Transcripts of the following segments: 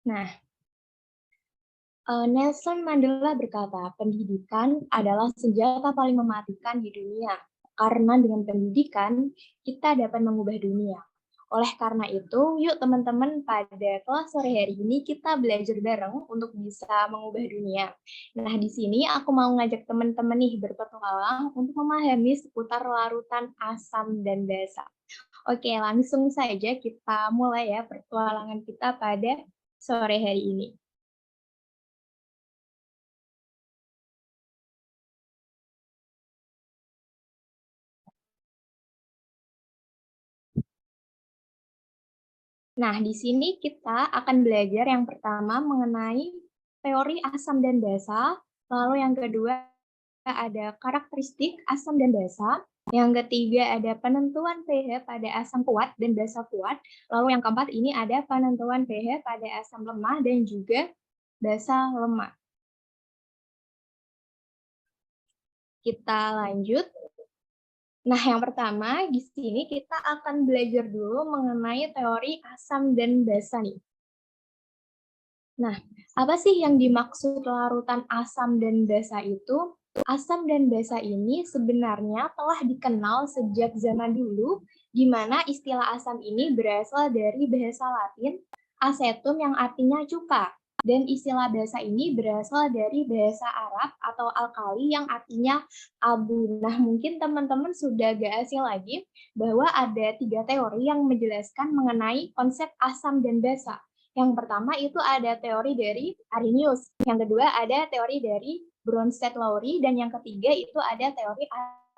Nah, Nelson Mandela berkata, pendidikan adalah senjata paling mematikan di dunia. Karena dengan pendidikan, kita dapat mengubah dunia. Oleh karena itu, yuk teman-teman pada kelas sore hari ini kita belajar bareng untuk bisa mengubah dunia. Nah, di sini aku mau ngajak teman-teman nih berpetualang untuk memahami seputar larutan asam dan basa. Oke, langsung saja kita mulai ya pertualangan kita pada sore hari ini. Nah, di sini kita akan belajar yang pertama mengenai teori asam dan basa, lalu yang kedua ada karakteristik asam dan basa, yang ketiga ada penentuan pH pada asam kuat dan basa kuat, lalu yang keempat ini ada penentuan pH pada asam lemah dan juga basa lemah. Kita lanjut. Nah, yang pertama di sini kita akan belajar dulu mengenai teori asam dan basa nih. Nah, apa sih yang dimaksud larutan asam dan basa itu? Asam dan basa ini sebenarnya telah dikenal sejak zaman dulu, di mana istilah asam ini berasal dari bahasa Latin acetum yang artinya cuka, dan istilah basa ini berasal dari bahasa Arab atau alkali yang artinya abu. Nah, mungkin teman-teman sudah gak asing lagi bahwa ada 3 teori yang menjelaskan mengenai konsep asam dan basa. Yang pertama itu ada teori dari Arrhenius, yang kedua ada teori dari Bronsted-Lowry, dan yang ketiga itu ada teori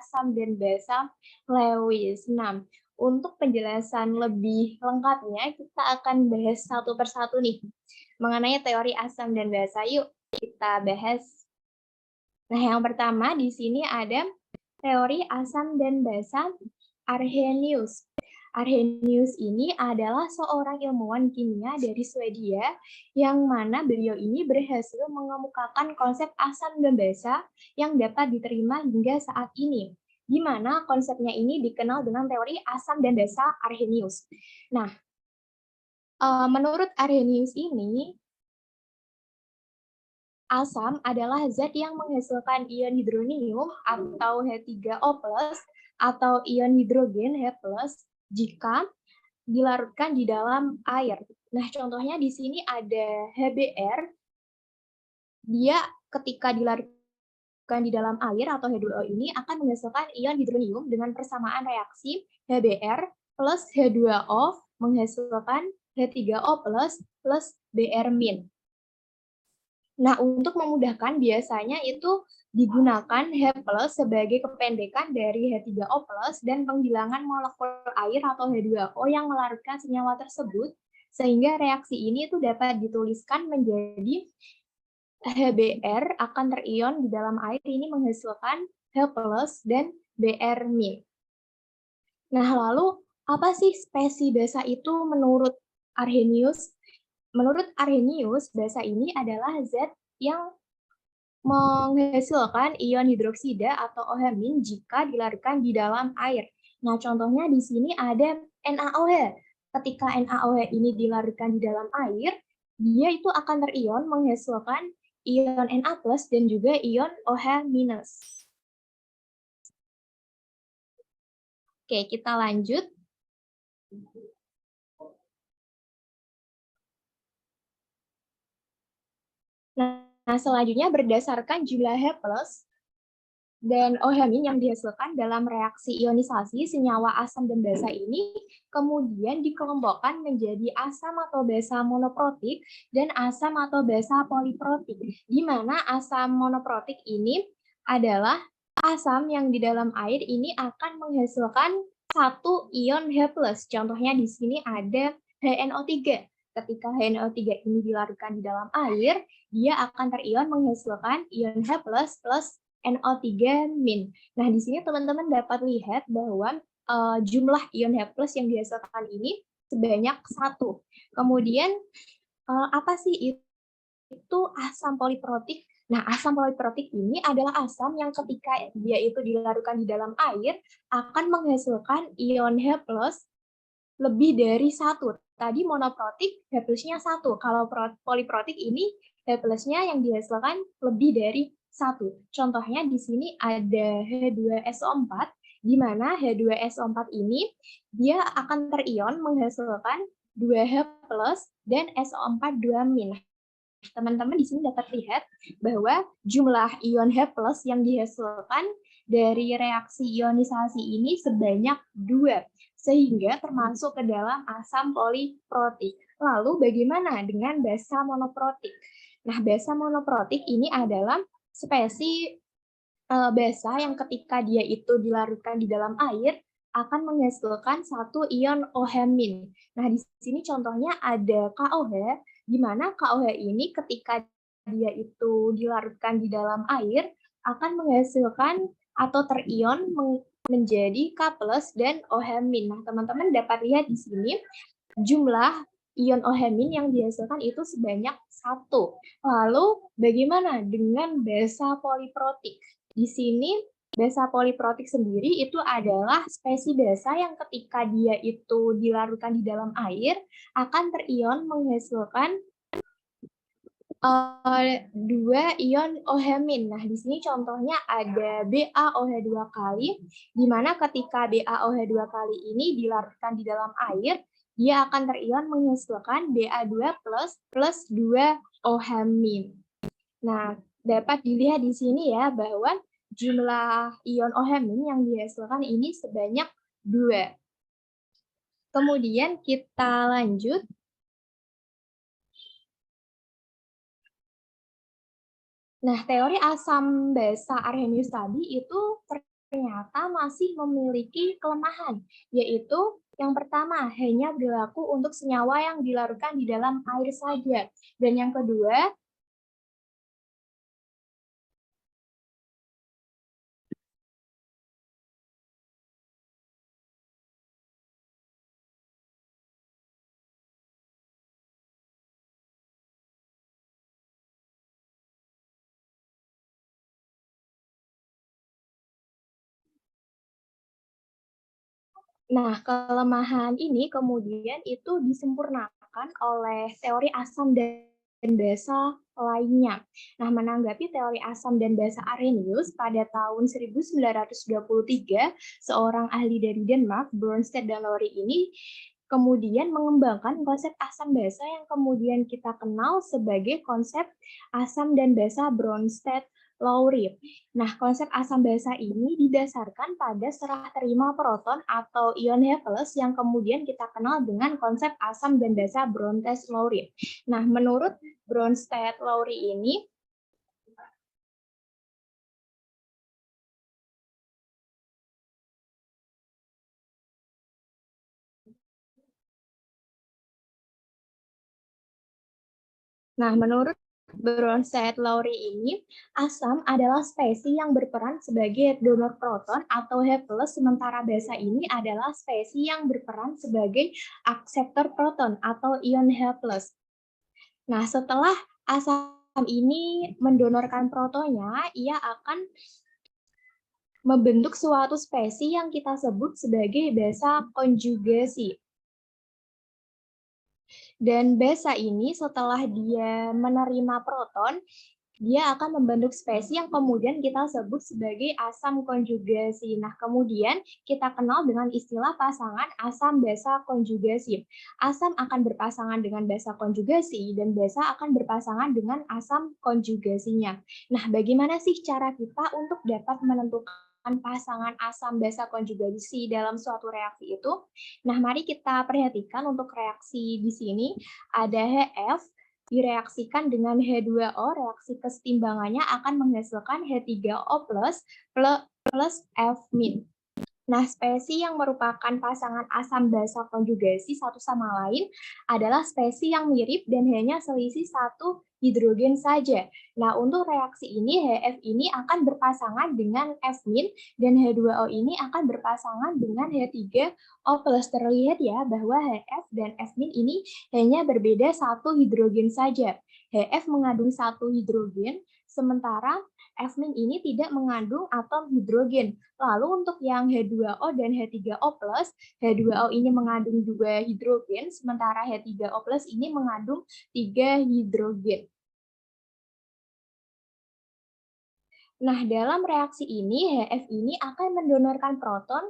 asam dan basa Lewis. Nah, untuk penjelasan lebih lengkapnya kita akan bahas satu persatu nih mengenai teori asam dan basa. Yuk kita bahas. Nah, yang pertama di sini ada teori asam dan basa Arrhenius. Arrhenius ini adalah seorang ilmuwan kimia dari Swedia yang mana beliau ini berhasil mengemukakan konsep asam dan basa yang dapat diterima hingga saat ini, di mana konsepnya ini dikenal dengan teori asam dan basa Arrhenius. Nah, menurut Arrhenius ini, asam adalah zat yang menghasilkan ion hidronium atau H3O+, atau ion hidrogen H+, jika dilarutkan di dalam air. Nah, contohnya di sini ada HBr, dia ketika dilarutkan di dalam air atau H2O ini akan menghasilkan ion hidronium dengan persamaan reaksi HBr plus H2O menghasilkan H3O plus Br-. Nah, untuk memudahkan biasanya itu digunakan H+ sebagai kependekan dari H3O+ dan penghilangan molekul air atau H2O yang melarutkan senyawa tersebut, sehingga reaksi ini itu dapat dituliskan menjadi HBr akan terion di dalam air ini menghasilkan H+ dan Br-. Nah, lalu apa sih spesi basa itu menurut Arrhenius? Menurut Arrhenius, basa ini adalah zat yang menghasilkan ion hidroksida atau OH- jika dilarutkan di dalam air. Nah, contohnya di sini ada NaOH. Ketika NaOH ini dilarutkan di dalam air, dia itu akan terion menghasilkan ion Na+ dan juga ion OH-. Oke, kita lanjut. Nah, selanjutnya berdasarkan jumlah H+ dan OH- yang dihasilkan dalam reaksi ionisasi senyawa asam dan basa ini kemudian dikelompokkan menjadi asam atau basa monoprotik dan asam atau basa poliprotik, di mana asam monoprotik ini adalah asam yang di dalam air ini akan menghasilkan satu ion H+. Contohnya di sini ada HNO3. Ketika HNO3 ini dilarutkan di dalam air, dia akan terion menghasilkan ion H+ plus NO3-. Nah, di sini teman-teman dapat lihat bahwa jumlah ion H+ yang dihasilkan ini sebanyak 1. Kemudian, apa sih itu asam poliprotik? Nah, asam poliprotik ini adalah asam yang ketika dia itu dilarutkan di dalam air akan menghasilkan ion H+ lebih dari 1, tadi monoprotik H plusnya 1. Kalau poliprotik ini H plusnya yang dihasilkan lebih dari 1. Contohnya di sini ada H2SO4, di mana H2SO4 ini dia akan terion menghasilkan 2H plus dan SO4 2-. Teman-teman di sini dapat lihat bahwa jumlah ion H plus yang dihasilkan dari reaksi ionisasi ini sebanyak 2, sehingga termasuk ke dalam asam poliprotik. Lalu bagaimana dengan basa monoprotik? Nah, basa monoprotik ini adalah spesies basa yang ketika dia itu dilarutkan di dalam air akan menghasilkan satu ion OH-. Nah, di sini contohnya ada KOH, di mana KOH ini ketika dia itu dilarutkan di dalam air akan menghasilkan atau terion menjadi K+ dan OH-. Nah, teman-teman dapat lihat di sini jumlah ion OH- yang dihasilkan itu sebanyak 1. Lalu bagaimana dengan basa poliprotik? Di sini basa poliprotik sendiri itu adalah spesies basa yang ketika dia itu dilarutkan di dalam air akan terion menghasilkan 2 ion OH-. Nah, di sini contohnya ada BaOH2 kali, di mana ketika BaOH2 kali ini dilarutkan di dalam air, dia akan terion menghasilkan Ba2 plus 2 OH-. Nah, dapat dilihat di sini ya bahwa jumlah ion OH- yang dihasilkan ini sebanyak 2. Kemudian kita lanjut. Nah, teori asam basa Arrhenius tadi itu ternyata masih memiliki kelemahan, yaitu yang pertama, hanya berlaku untuk senyawa yang dilarutkan di dalam air saja. Dan yang kedua, nah, kelemahan ini kemudian itu disempurnakan oleh teori asam dan basa lainnya. Nah, menanggapi teori asam dan basa Arrhenius pada tahun 1923, seorang ahli dari Denmark, Brønsted dan Lowry ini kemudian mengembangkan konsep asam basa yang kemudian kita kenal sebagai konsep asam dan basa Brønsted-Lowry. Nah, konsep asam basa ini didasarkan pada serah terima proton atau ion H+ yang kemudian kita kenal dengan konsep asam dan basa Brønsted-Lowry. Nah, menurut Brønsted-Lowry ini, menurut Brønsted-Lowry ini, asam adalah spesies yang berperan sebagai donor proton atau H+, sementara basa ini adalah spesies yang berperan sebagai akseptor proton atau ion H+. Nah, setelah asam ini mendonorkan protonnya, ia akan membentuk suatu spesies yang kita sebut sebagai basa konjugasi. Dan basa ini setelah dia menerima proton, dia akan membentuk spesies yang kemudian kita sebut sebagai asam konjugasi. Nah, kemudian kita kenal dengan istilah pasangan asam basa konjugasi. Asam akan berpasangan dengan basa konjugasi dan basa akan berpasangan dengan asam konjugasinya. Nah, bagaimana sih cara kita untuk dapat menentukan pasangan asam basa konjugasi dalam suatu reaksi itu? Nah, mari kita perhatikan untuk reaksi di sini ada HF direaksikan dengan H2O, reaksi kesetimbangannya akan menghasilkan H3O plus F-. Nah, spesies yang merupakan pasangan asam basa konjugasi satu sama lain adalah spesies yang mirip dan hanya selisih satu hidrogen saja. Nah, untuk reaksi ini, HF ini akan berpasangan dengan F- dan H2O ini akan berpasangan dengan H3O+. Terlihat ya bahwa HF dan F- ini hanya berbeda satu hidrogen saja. HF mengandung satu hidrogen, sementara F- ini tidak mengandung atom hidrogen. Lalu untuk yang H2O dan H3O+, H2O ini mengandung 2 hidrogen, sementara H3O+ ini mengandung 3 hidrogen. Nah, dalam reaksi ini, HF ini akan mendonorkan proton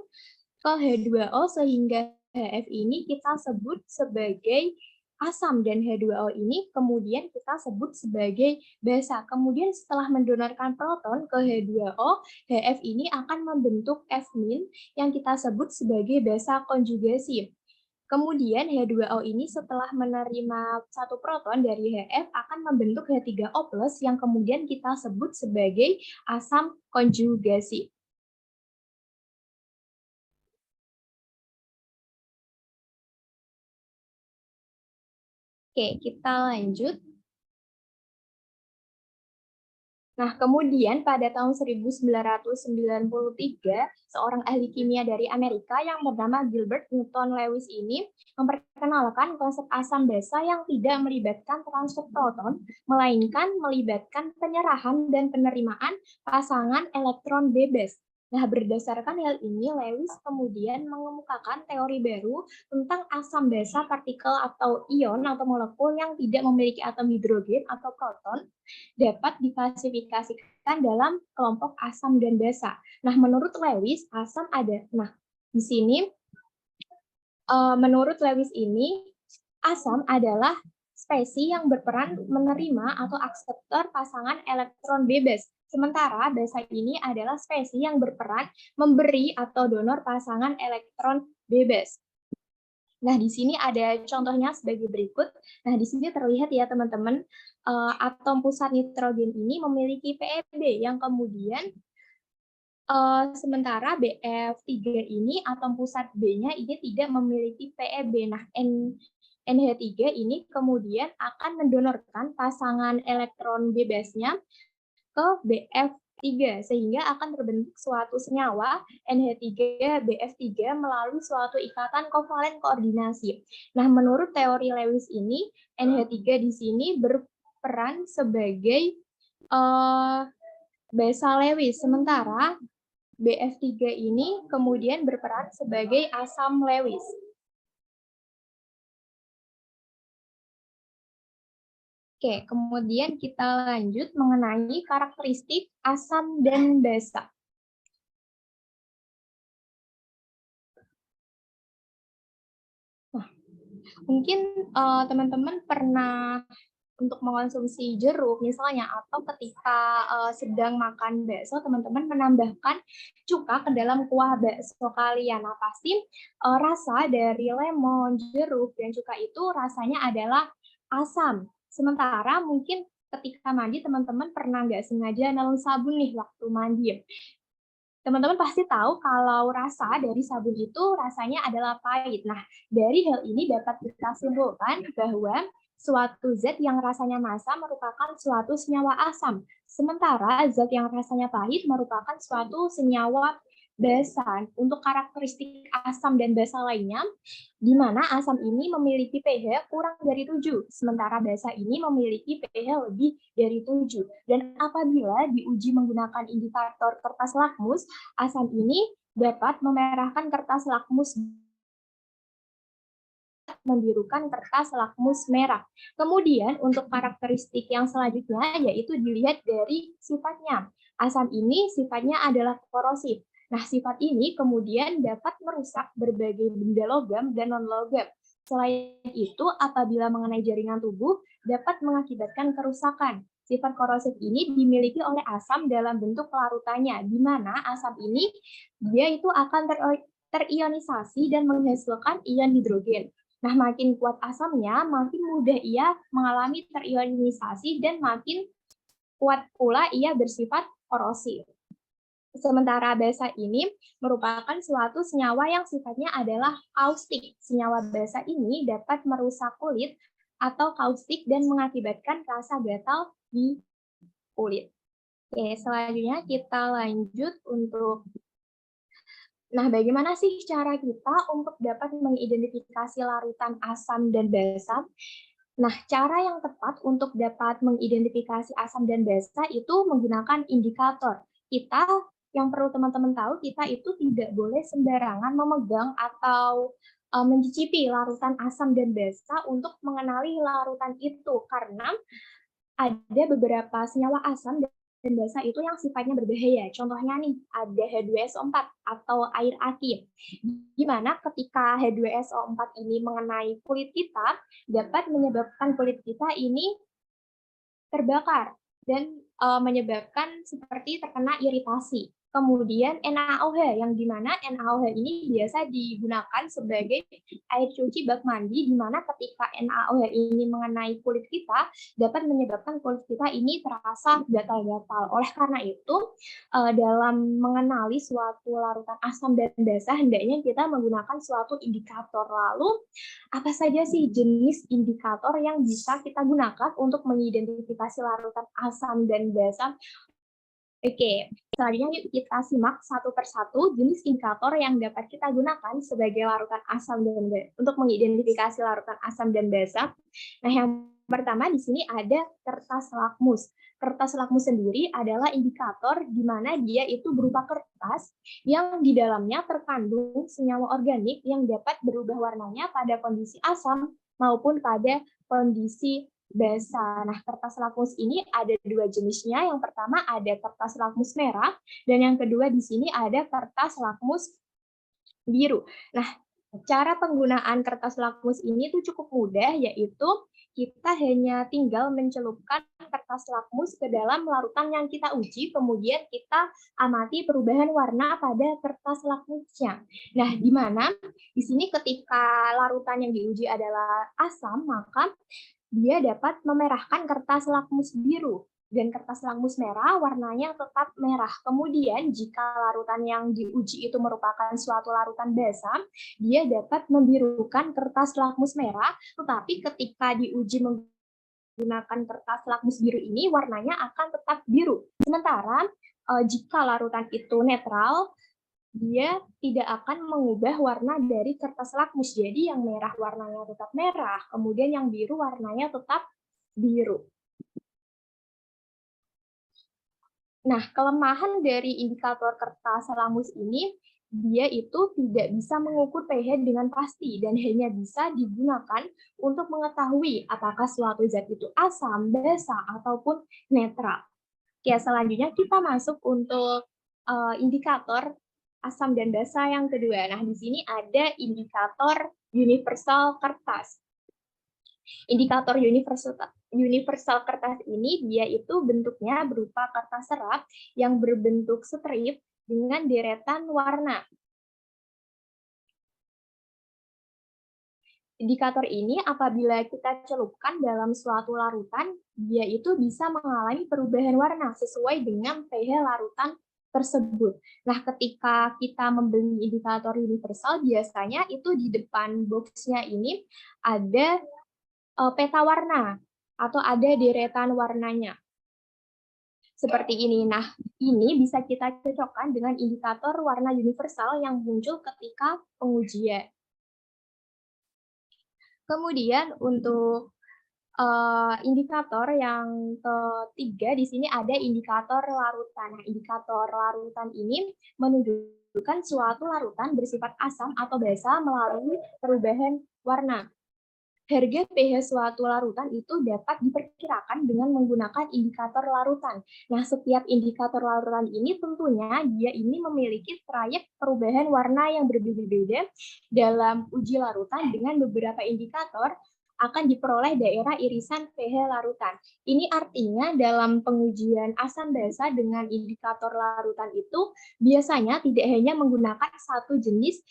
ke H2O sehingga HF ini kita sebut sebagai asam dan H2O ini kemudian kita sebut sebagai basa. Kemudian setelah mendonorkan proton ke H2O, HF ini akan membentuk F- yang kita sebut sebagai basa konjugasi. Kemudian H2O ini setelah menerima satu proton dari HF akan membentuk H3O+ yang kemudian kita sebut sebagai asam konjugasi. Oke, kita lanjut. Nah, kemudian pada tahun 1993, seorang ahli kimia dari Amerika yang bernama Gilbert Newton Lewis ini memperkenalkan konsep asam basa yang tidak melibatkan transfer proton, melainkan melibatkan penyerahan dan penerimaan pasangan elektron bebas. Nah, berdasarkan hal ini, Lewis kemudian mengemukakan teori baru tentang asam basa partikel atau ion atau molekul yang tidak memiliki atom hidrogen atau proton dapat diklasifikasikan dalam kelompok asam dan basa. Nah, menurut Lewis, asam ada. Nah, di sini menurut Lewis ini, asam adalah spesies yang berperan menerima atau akseptor pasangan elektron bebas. Sementara basa ini adalah spesies yang berperan memberi atau donor pasangan elektron bebas. Nah, di sini ada contohnya sebagai berikut. Nah, di sini terlihat ya teman-teman, atom pusat nitrogen ini memiliki PeB yang kemudian sementara BF3 ini atom pusat B-nya ini tidak memiliki PeB. Nah, NH3 ini kemudian akan mendonorkan pasangan elektron bebasnya ke BF3 sehingga akan terbentuk suatu senyawa NH3BF3 melalui suatu ikatan kovalen koordinasi. Nah, menurut teori Lewis ini NH3 di sini berperan sebagai basa Lewis, sementara BF3 ini kemudian berperan sebagai asam Lewis. Oke, kemudian kita lanjut mengenai karakteristik asam dan basa. Nah, mungkin teman-teman pernah untuk mengonsumsi jeruk misalnya atau ketika sedang makan bakso teman-teman menambahkan cuka ke dalam kuah bakso kalian. Nah, pasti rasa dari lemon, jeruk dan cuka itu rasanya adalah asam. Sementara mungkin ketika mandi teman-teman pernah nggak sengaja nelon sabun nih waktu mandi. Teman-teman pasti tahu kalau rasa dari sabun itu rasanya adalah pahit. Nah, dari hal ini dapat kita simpulkan bahwa suatu zat yang rasanya masam merupakan suatu senyawa asam, sementara zat yang rasanya pahit merupakan suatu senyawa basa. Untuk karakteristik asam dan basa lainnya, di mana asam ini memiliki pH kurang dari 7, sementara basa ini memiliki pH lebih dari 7. Dan apabila diuji menggunakan indikator kertas lakmus, asam ini dapat memerahkan kertas lakmus membirukan kertas lakmus merah. Kemudian untuk karakteristik yang selanjutnya yaitu dilihat dari sifatnya. Asam ini sifatnya adalah korosif. Nah, sifat ini kemudian dapat merusak berbagai benda logam dan non-logam. Selain itu, apabila mengenai jaringan tubuh, dapat mengakibatkan kerusakan. Sifat korosif ini dimiliki oleh asam dalam bentuk larutannya, di mana asam ini dia itu akan terionisasi dan menghasilkan ion hidrogen. Nah, makin kuat asamnya, makin mudah ia mengalami terionisasi dan makin kuat pula ia bersifat korosif. Sementara basa ini merupakan suatu senyawa yang sifatnya adalah kaustik. Senyawa basa ini dapat merusak kulit atau kaustik dan mengakibatkan rasa gatal di kulit. Oke, selanjutnya kita lanjut untuk nah, bagaimana sih cara kita untuk dapat mengidentifikasi larutan asam dan basa? Nah, cara yang tepat untuk dapat mengidentifikasi asam dan basa itu menggunakan indikator. Kita yang perlu teman-teman tahu, kita itu tidak boleh sembarangan memegang atau mencicipi larutan asam dan basa untuk mengenali larutan itu, karena ada beberapa senyawa asam dan basa itu yang sifatnya berbahaya. Contohnya nih, ada H2SO4 atau air aki. Di mana ketika H2SO4 ini mengenai kulit kita, dapat menyebabkan kulit kita ini terbakar dan menyebabkan seperti terkena iritasi. Kemudian NaOH, yang di mana NaOH ini biasa digunakan sebagai air cuci bak mandi, di mana ketika NaOH ini mengenai kulit kita, dapat menyebabkan kulit kita ini terasa gatal-gatal. Oleh karena itu, dalam mengenali suatu larutan asam dan basa, hendaknya kita menggunakan suatu indikator. Lalu, apa saja sih jenis indikator yang bisa kita gunakan untuk mengidentifikasi larutan asam dan basa? Oke, selanjutnya yuk kita simak satu persatu jenis indikator yang dapat kita gunakan sebagai larutan asam dan basa untuk mengidentifikasi larutan asam dan basa. Nah, yang pertama di sini ada kertas lakmus. Kertas lakmus sendiri adalah indikator di mana dia itu berupa kertas yang di dalamnya terkandung senyawa organik yang dapat berubah warnanya pada kondisi asam maupun pada kondisi basa. Nah, kertas lakmus ini ada dua jenisnya. Yang pertama ada kertas lakmus merah, dan yang kedua di sini ada kertas lakmus biru. Nah, cara penggunaan kertas lakmus ini tuh cukup mudah, yaitu kita hanya tinggal mencelupkan kertas lakmus ke dalam larutan yang kita uji, kemudian kita amati perubahan warna pada kertas lakmusnya. Nah, di mana di sini ketika larutan yang diuji adalah asam, maka dia dapat memerahkan kertas lakmus biru, dan kertas lakmus merah warnanya tetap merah. Kemudian jika larutan yang diuji itu merupakan suatu larutan basa, dia dapat membirukan kertas lakmus merah, tetapi ketika diuji menggunakan kertas lakmus biru ini warnanya akan tetap biru. Sementara jika larutan itu netral, dia tidak akan mengubah warna dari kertas lakmus. Jadi yang merah warnanya tetap merah, kemudian yang biru warnanya tetap biru. Nah, kelemahan dari indikator kertas lakmus ini, dia itu tidak bisa mengukur pH dengan pasti dan hanya bisa digunakan untuk mengetahui apakah suatu zat itu asam, basa, ataupun netral. Oke, selanjutnya kita masuk untuk indikator asam dan basa yang kedua. Nah, di sini ada indikator universal kertas. Indikator universal kertas ini dia itu bentuknya berupa kertas serat yang berbentuk strip dengan deretan warna. Indikator ini apabila kita celupkan dalam suatu larutan, dia itu bisa mengalami perubahan warna sesuai dengan pH larutan tersebut. Nah, ketika kita membeli indikator universal, biasanya itu di depan boxnya ini ada peta warna atau ada deretan warnanya. Seperti ini. Nah, ini bisa kita cocokkan dengan indikator warna universal yang muncul ketika pengujian. Kemudian untuk indikator yang ketiga di sini ada indikator larutan. Nah, indikator larutan ini menunjukkan suatu larutan bersifat asam atau basa melalui perubahan warna. Harga pH suatu larutan itu dapat diperkirakan dengan menggunakan indikator larutan. Nah, setiap indikator larutan ini tentunya dia ini memiliki trayek perubahan warna yang berbeda-beda dalam uji larutan dengan beberapa indikator akan diperoleh daerah irisan pH larutan. Ini artinya dalam pengujian asam basa dengan indikator larutan itu biasanya tidak hanya menggunakan satu jenis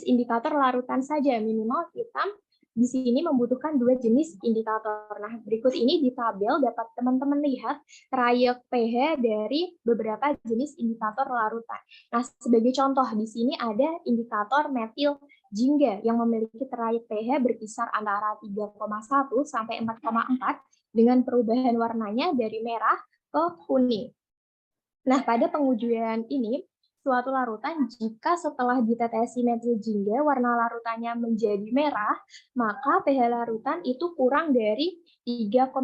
indikator larutan saja, minimal kita di sini membutuhkan dua jenis indikator. Nah, berikut ini di tabel dapat teman-teman lihat trayek pH dari beberapa jenis indikator larutan. Nah, sebagai contoh di sini ada indikator metil jingga yang memiliki trayek pH berkisar antara 3,1 sampai 4,4 dengan perubahan warnanya dari merah ke kuning. Nah, pada pengujian ini suatu larutan jika setelah ditetesi metil jingga warna larutannya menjadi merah, maka pH larutan itu kurang dari 3,1.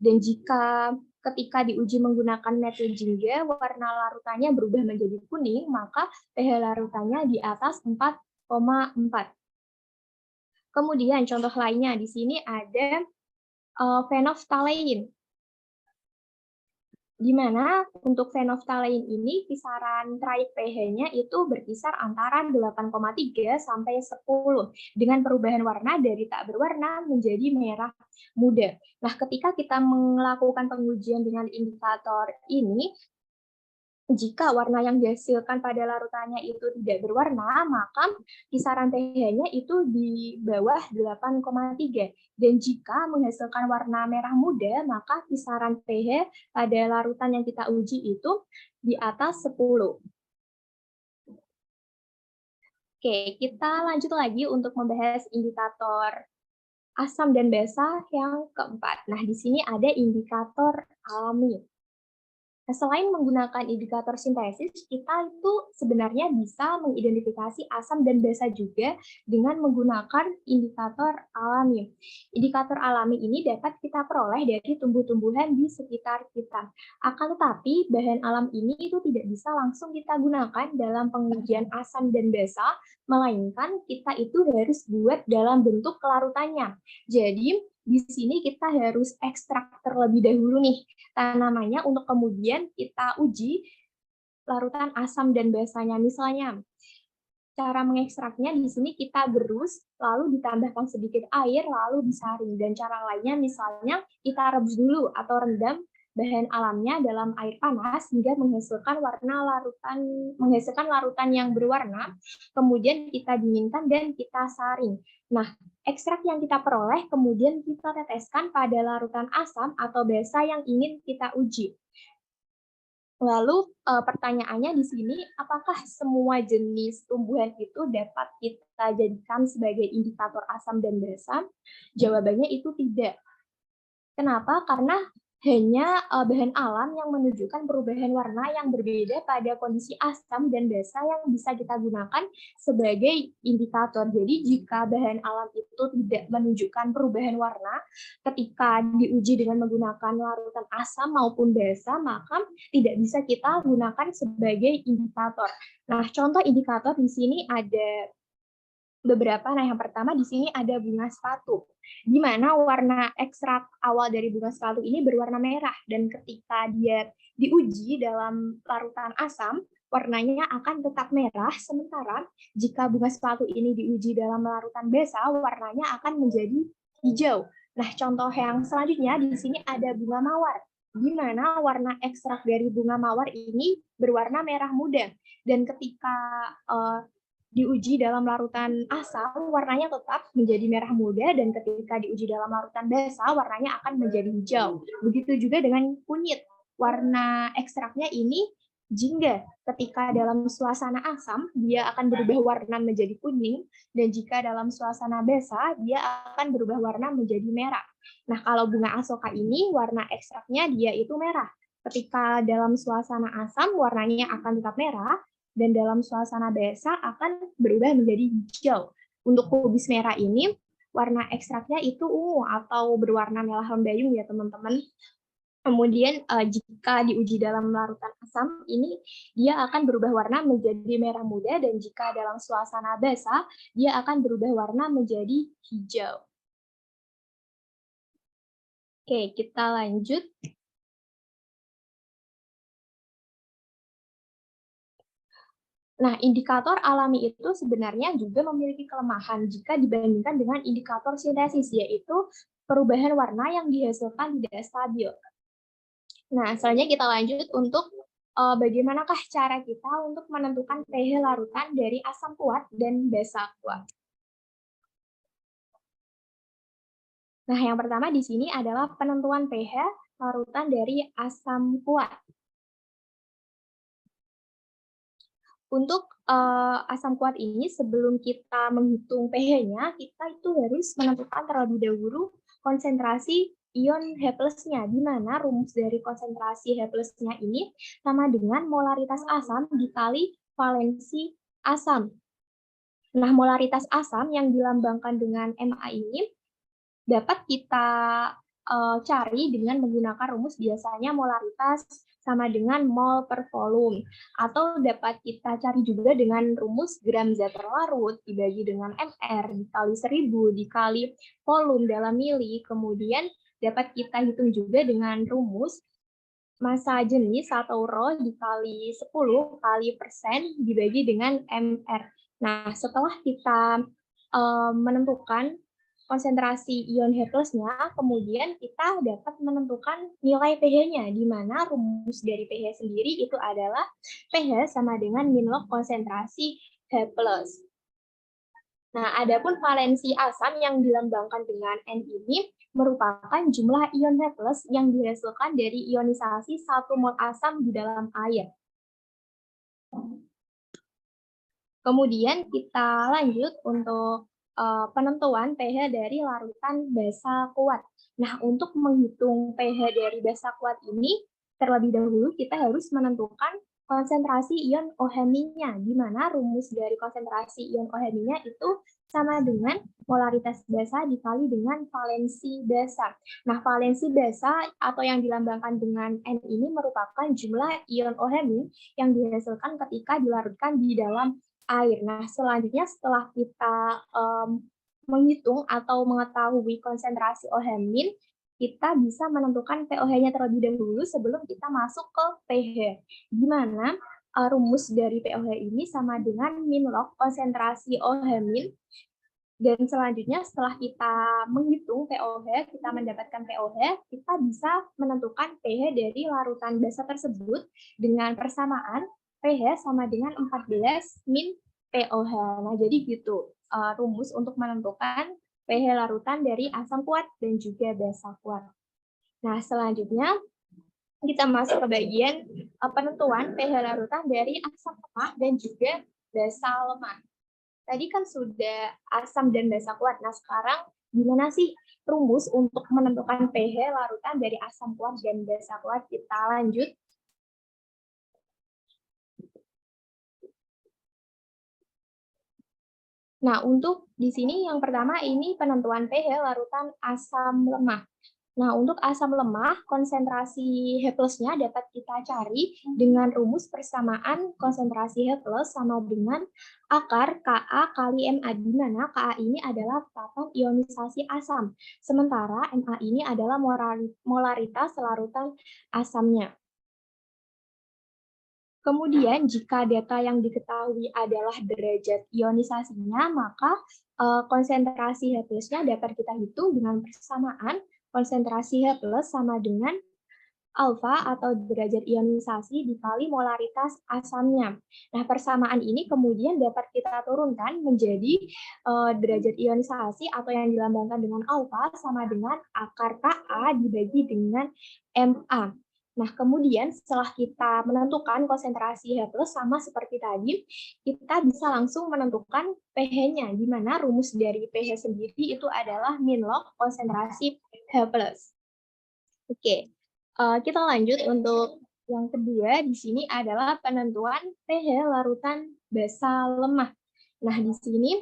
Dan jika ketika diuji menggunakan metil jingga warna larutannya berubah menjadi kuning, maka pH larutannya di atas 4,4. Kemudian contoh lainnya di sini ada phenolphthalein, di mana untuk phenolphthalein ini kisaran traik pH-nya itu berkisar antara 8,3 sampai 10 dengan perubahan warna dari tak berwarna menjadi merah muda. Nah, ketika kita melakukan pengujian dengan indikator ini, jika warna yang dihasilkan pada larutannya itu tidak berwarna, maka kisaran pH-nya itu di bawah 8,3. Dan jika menghasilkan warna merah muda, maka kisaran pH pada larutan yang kita uji itu di atas 10. Oke, kita lanjut lagi untuk membahas indikator asam dan basa yang keempat. Nah, di sini ada indikator alami. Nah, selain menggunakan indikator sintesis, kita itu sebenarnya bisa mengidentifikasi asam dan basa juga dengan menggunakan indikator alami. Indikator alami ini dapat kita peroleh dari tumbuh-tumbuhan di sekitar kita. Akan tetapi, bahan alam ini itu tidak bisa langsung kita gunakan dalam pengujian asam dan basa, melainkan kita itu harus buat dalam bentuk kelarutannya. Jadi, di sini kita harus ekstrak terlebih dahulu nih tanamannya untuk kemudian kita uji larutan asam dan basanya. Misalnya, cara mengekstraknya di sini kita gerus, lalu ditambahkan sedikit air, lalu disaring. Dan cara lainnya misalnya kita rebus dulu atau rendam bahan alamnya dalam air panas hingga menghasilkan larutan yang berwarna, kemudian kita dinginkan dan kita saring. Nah, ekstrak yang kita peroleh kemudian kita teteskan pada larutan asam atau basa yang ingin kita uji. Lalu pertanyaannya di sini, apakah semua jenis tumbuhan itu dapat kita jadikan sebagai indikator asam dan basa? Jawabannya itu tidak. Kenapa? Karena hanya bahan alam yang menunjukkan perubahan warna yang berbeda pada kondisi asam dan basa yang bisa kita gunakan sebagai indikator. Jadi jika bahan alam itu tidak menunjukkan perubahan warna ketika diuji dengan menggunakan larutan asam maupun basa, maka tidak bisa kita gunakan sebagai indikator. Nah, contoh indikator di sini ada beberapa. Nah, yang pertama di sini ada bunga sepatu, di mana warna ekstrak awal dari bunga sepatu ini berwarna merah, dan ketika dia diuji dalam larutan asam, warnanya akan tetap merah, sementara jika bunga sepatu ini diuji dalam larutan basa, warnanya akan menjadi hijau. Nah, contoh yang selanjutnya di sini ada bunga mawar, di mana warna ekstrak dari bunga mawar ini berwarna merah muda, dan ketika diuji dalam larutan asam, warnanya tetap menjadi merah muda, dan ketika diuji dalam larutan basa, warnanya akan menjadi hijau. Begitu juga dengan kunyit. Warna ekstraknya ini jingga. Ketika dalam suasana asam, dia akan berubah warna menjadi kuning, dan jika dalam suasana basa, dia akan berubah warna menjadi merah. Nah, kalau bunga asoka ini, warna ekstraknya dia itu merah. Ketika dalam suasana asam, warnanya akan tetap merah, dan dalam suasana basa akan berubah menjadi hijau. Untuk kubis merah ini, warna ekstraknya itu ungu atau berwarna merah lembayung ya teman-teman. Kemudian jika diuji dalam larutan asam, ini dia akan berubah warna menjadi merah muda, dan jika dalam suasana basa, dia akan berubah warna menjadi hijau. Oke, kita lanjut. Nah, indikator alami itu sebenarnya juga memiliki kelemahan jika dibandingkan dengan indikator sintesis, yaitu perubahan warna yang dihasilkan tidak stabil. Nah, selanjutnya kita lanjut untuk bagaimanakah cara kita untuk menentukan pH larutan dari asam kuat dan basa kuat. Nah, yang pertama di sini adalah penentuan pH larutan dari asam kuat. Untuk asam kuat ini, sebelum kita menghitung pH-nya, kita itu harus menentukan terlebih dahulu konsentrasi ion H+-nya, di mana rumus dari konsentrasi H+-nya ini sama dengan molaritas asam dikali valensi asam. Nah, molaritas asam yang dilambangkan dengan Ma ini dapat kita cari dengan menggunakan rumus biasanya molaritas sama dengan mol per volume. Atau dapat kita cari juga dengan rumus gram zat terlarut dibagi dengan mR dikali 1000 dikali volume dalam mili. Kemudian dapat kita hitung juga dengan rumus massa jenis atau rho dikali 10 kali persen dibagi dengan mR. Nah, setelah kita menentukan konsentrasi ion H+-nya, kemudian kita dapat menentukan nilai pH-nya, di mana rumus dari pH sendiri itu adalah pH sama dengan min log konsentrasi H+. Nah, adapun valensi asam yang dilambangkan dengan N ini merupakan jumlah ion H+ yang dihasilkan dari ionisasi 1 mol asam di dalam air. Kemudian kita lanjut untuk penentuan pH dari larutan basa kuat. Nah, untuk menghitung pH dari basa kuat ini, terlebih dahulu kita harus menentukan konsentrasi ion OH-nya, di mana rumus dari konsentrasi ion OH-nya itu sama dengan molaritas basa dikali dengan valensi basa. Nah, valensi basa atau yang dilambangkan dengan N ini merupakan jumlah ion OH yang dihasilkan ketika dilarutkan di dalam air. Nah, selanjutnya setelah kita menghitung atau mengetahui konsentrasi OH-, kita bisa menentukan pOH-nya terlebih dahulu sebelum kita masuk ke pH. Di mana rumus dari pOH ini sama dengan min log konsentrasi OH-, dan selanjutnya setelah kita menghitung pOH, kita mendapatkan pOH, kita bisa menentukan pH dari larutan basa tersebut dengan persamaan pH sama dengan 14 min pOH. Nah, jadi gitu rumus untuk menentukan pH larutan dari asam kuat dan juga basa kuat. Nah, selanjutnya kita masuk ke bagian penentuan pH larutan dari asam lemah dan juga basa lemah. Tadi kan sudah asam dan basa kuat. Nah, sekarang gimana sih rumus untuk menentukan pH larutan dari asam kuat dan basa kuat? Kita lanjut. Nah, untuk di sini yang pertama ini penentuan pH larutan asam lemah. Nah, untuk asam lemah, konsentrasi H+-nya dapat kita cari dengan rumus persamaan konsentrasi H+ sama dengan akar Ka kali Ma, di mana Ka ini adalah tatapan ionisasi asam, sementara Ma ini adalah molaritas larutan asamnya. Kemudian, jika data yang diketahui adalah derajat ionisasinya, maka konsentrasi H+-nya dapat kita hitung dengan persamaan konsentrasi H+ sama dengan alfa atau derajat ionisasi dikali molaritas asamnya. Nah, persamaan ini kemudian dapat kita turunkan menjadi derajat ionisasi atau yang dilambangkan dengan alfa sama dengan akar Ka dibagi dengan Ma. Nah, kemudian setelah kita menentukan konsentrasi H+ sama seperti tadi, kita bisa langsung menentukan pH-nya, di mana rumus dari pH sendiri itu adalah min log konsentrasi H+. Oke, kita lanjut untuk yang kedua di sini adalah penentuan pH larutan basa lemah. Nah, di sini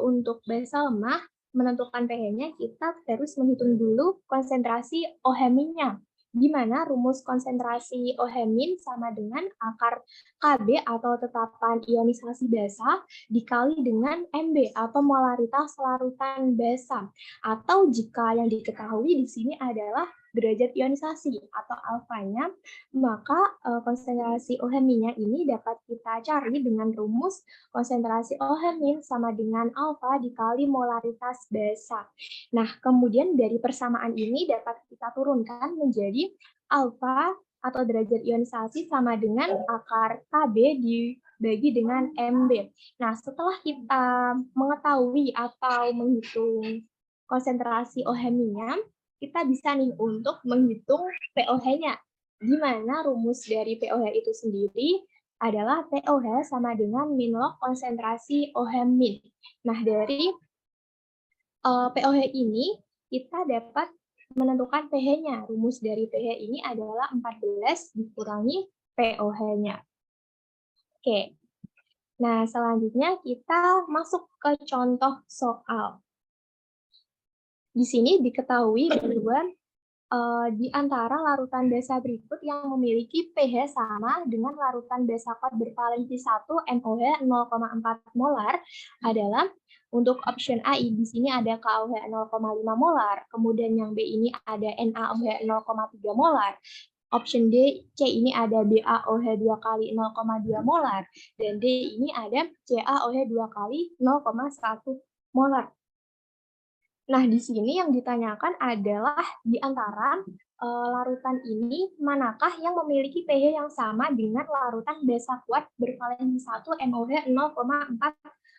untuk basa lemah, menentukan pH-nya kita harus menghitung dulu konsentrasi OH-nya, di mana rumus konsentrasi OH- sama dengan akar Kb atau tetapan ionisasi basa dikali dengan Mb atau molaritas larutan basa. Atau jika yang diketahui di sini adalah derajat ionisasi atau alfanya, maka konsentrasi OH-nya ini dapat kita cari dengan rumus konsentrasi OH- sama dengan alfa dikali molaritas basa. Nah, kemudian dari persamaan ini dapat kita turunkan menjadi alfa atau derajat ionisasi sama dengan akar Kb dibagi dengan Mb. Nah, setelah kita mengetahui atau menghitung konsentrasi OH-nya, kita bisa nih untuk menghitung pOH-nya, di mana rumus dari pOH itu sendiri adalah pOH sama dengan min log konsentrasi OH-. Nah, dari pOH ini kita dapat menentukan pH-nya. Rumus dari pH ini adalah 14 dikurangi pOH-nya. Oke. Nah, selanjutnya kita masuk ke contoh soal. Di sini diketahui bahwa di antara larutan basa berikut yang memiliki pH sama dengan larutan basa kuat bervalensi 1 MOH 0,4 molar adalah untuk option A di sini ada KOH 0,5 molar, kemudian yang B ini ada NaOH 0,3 molar, option D C ini ada BaOH 2 kali 0,2 molar, dan D ini ada CaOH 2 kali 0,1 molar. Nah, di sini yang ditanyakan adalah di antara larutan ini, manakah yang memiliki pH yang sama dengan larutan basa kuat bervalensi 1 MOH 0,4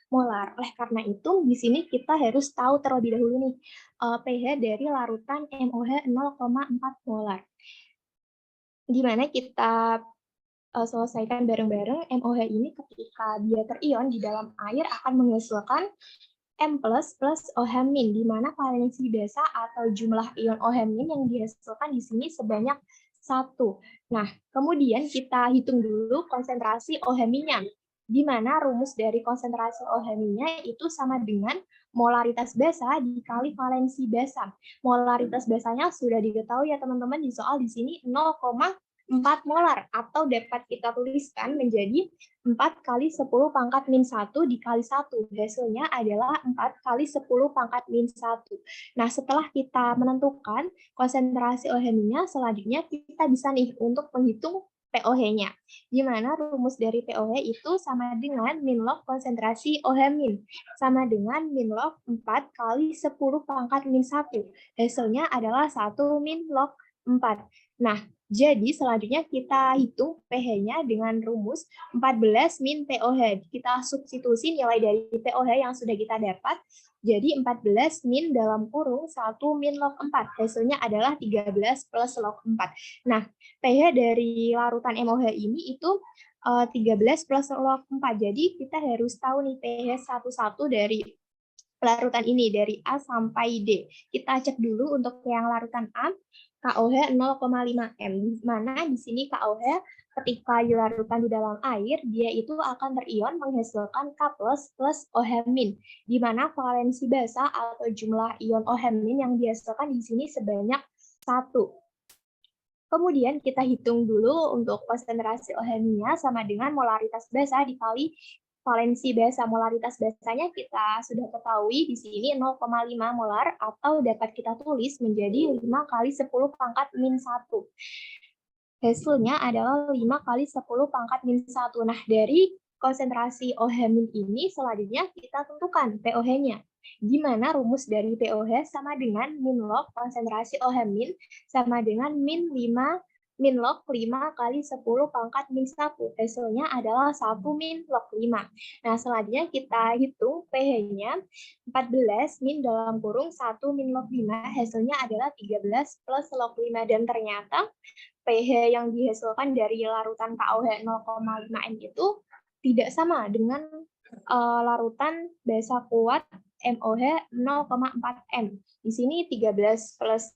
molar. Oleh karena itu, di sini kita harus tahu terlebih dahulu nih, pH dari larutan MOH 0,4 molar. Di mana kita selesaikan bareng-bareng, MOH ini ketika dia terion di dalam air akan menghasilkan M+ plus OH-, di mana valensi basa atau jumlah ion OH- yang dihasilkan di sini sebanyak 1. Nah, kemudian kita hitung dulu konsentrasi OH-nya, di mana rumus dari konsentrasi OH-nya itu sama dengan molaritas basa dikali valensi basa. Molaritas basanya sudah diketahui ya teman-teman, di soal di sini 0,4 molar, atau dapat kita tuliskan menjadi 4 kali 10 pangkat min 1 dikali 1. Hasilnya adalah 4 kali 10 pangkat min 1. Nah, setelah kita menentukan konsentrasi OH-nya, selanjutnya kita bisa nih untuk menghitung pOH-nya. Di mana rumus dari pOH itu sama dengan min log konsentrasi OH-, sama dengan min log 4 kali 10 pangkat min 1. Hasilnya adalah 1 min log 4. Nah, jadi selanjutnya kita hitung pH-nya dengan rumus 14 min pOH. Kita substitusi nilai dari pOH yang sudah kita dapat. Jadi 14 min dalam kurung 1 min log 4. Hasilnya adalah 13 plus log 4. Nah, pH dari larutan MOH ini itu 13 plus log 4. Jadi kita harus tahu nih pH satu-satu dari larutan ini, dari A sampai D. Kita cek dulu untuk yang larutan A, KOH 0,5 M, di mana di sini KOH ketika dilarutkan di dalam air, dia itu akan terion menghasilkan K+ plus OH-, di mana valensi basa atau jumlah ion OH- yang dihasilkan di sini sebanyak 1. Kemudian kita hitung dulu untuk konsentrasi OH-nya sama dengan molaritas basa dikali valensi basa. Molaritas basanya kita sudah ketahui di sini 0,5 molar, atau dapat kita tulis menjadi 5 kali 10 pangkat min 1. Hasilnya adalah 5 kali 10 pangkat min 1. Nah, dari konsentrasi OH- ini selanjutnya kita tentukan pOH-nya. Di mana rumus dari pOH sama dengan min log konsentrasi OH- sama dengan min log 5 kali 10 pangkat min 1. Hasilnya adalah 1 min log 5. Nah, selanjutnya kita hitung pH-nya 14 min dalam kurung 1 min log 5. Hasilnya adalah 13 plus log 5. Dan ternyata pH yang dihasilkan dari larutan KOH 0,5 M itu tidak sama dengan larutan basa kuat MOH 0,4 M. Di sini 13 plus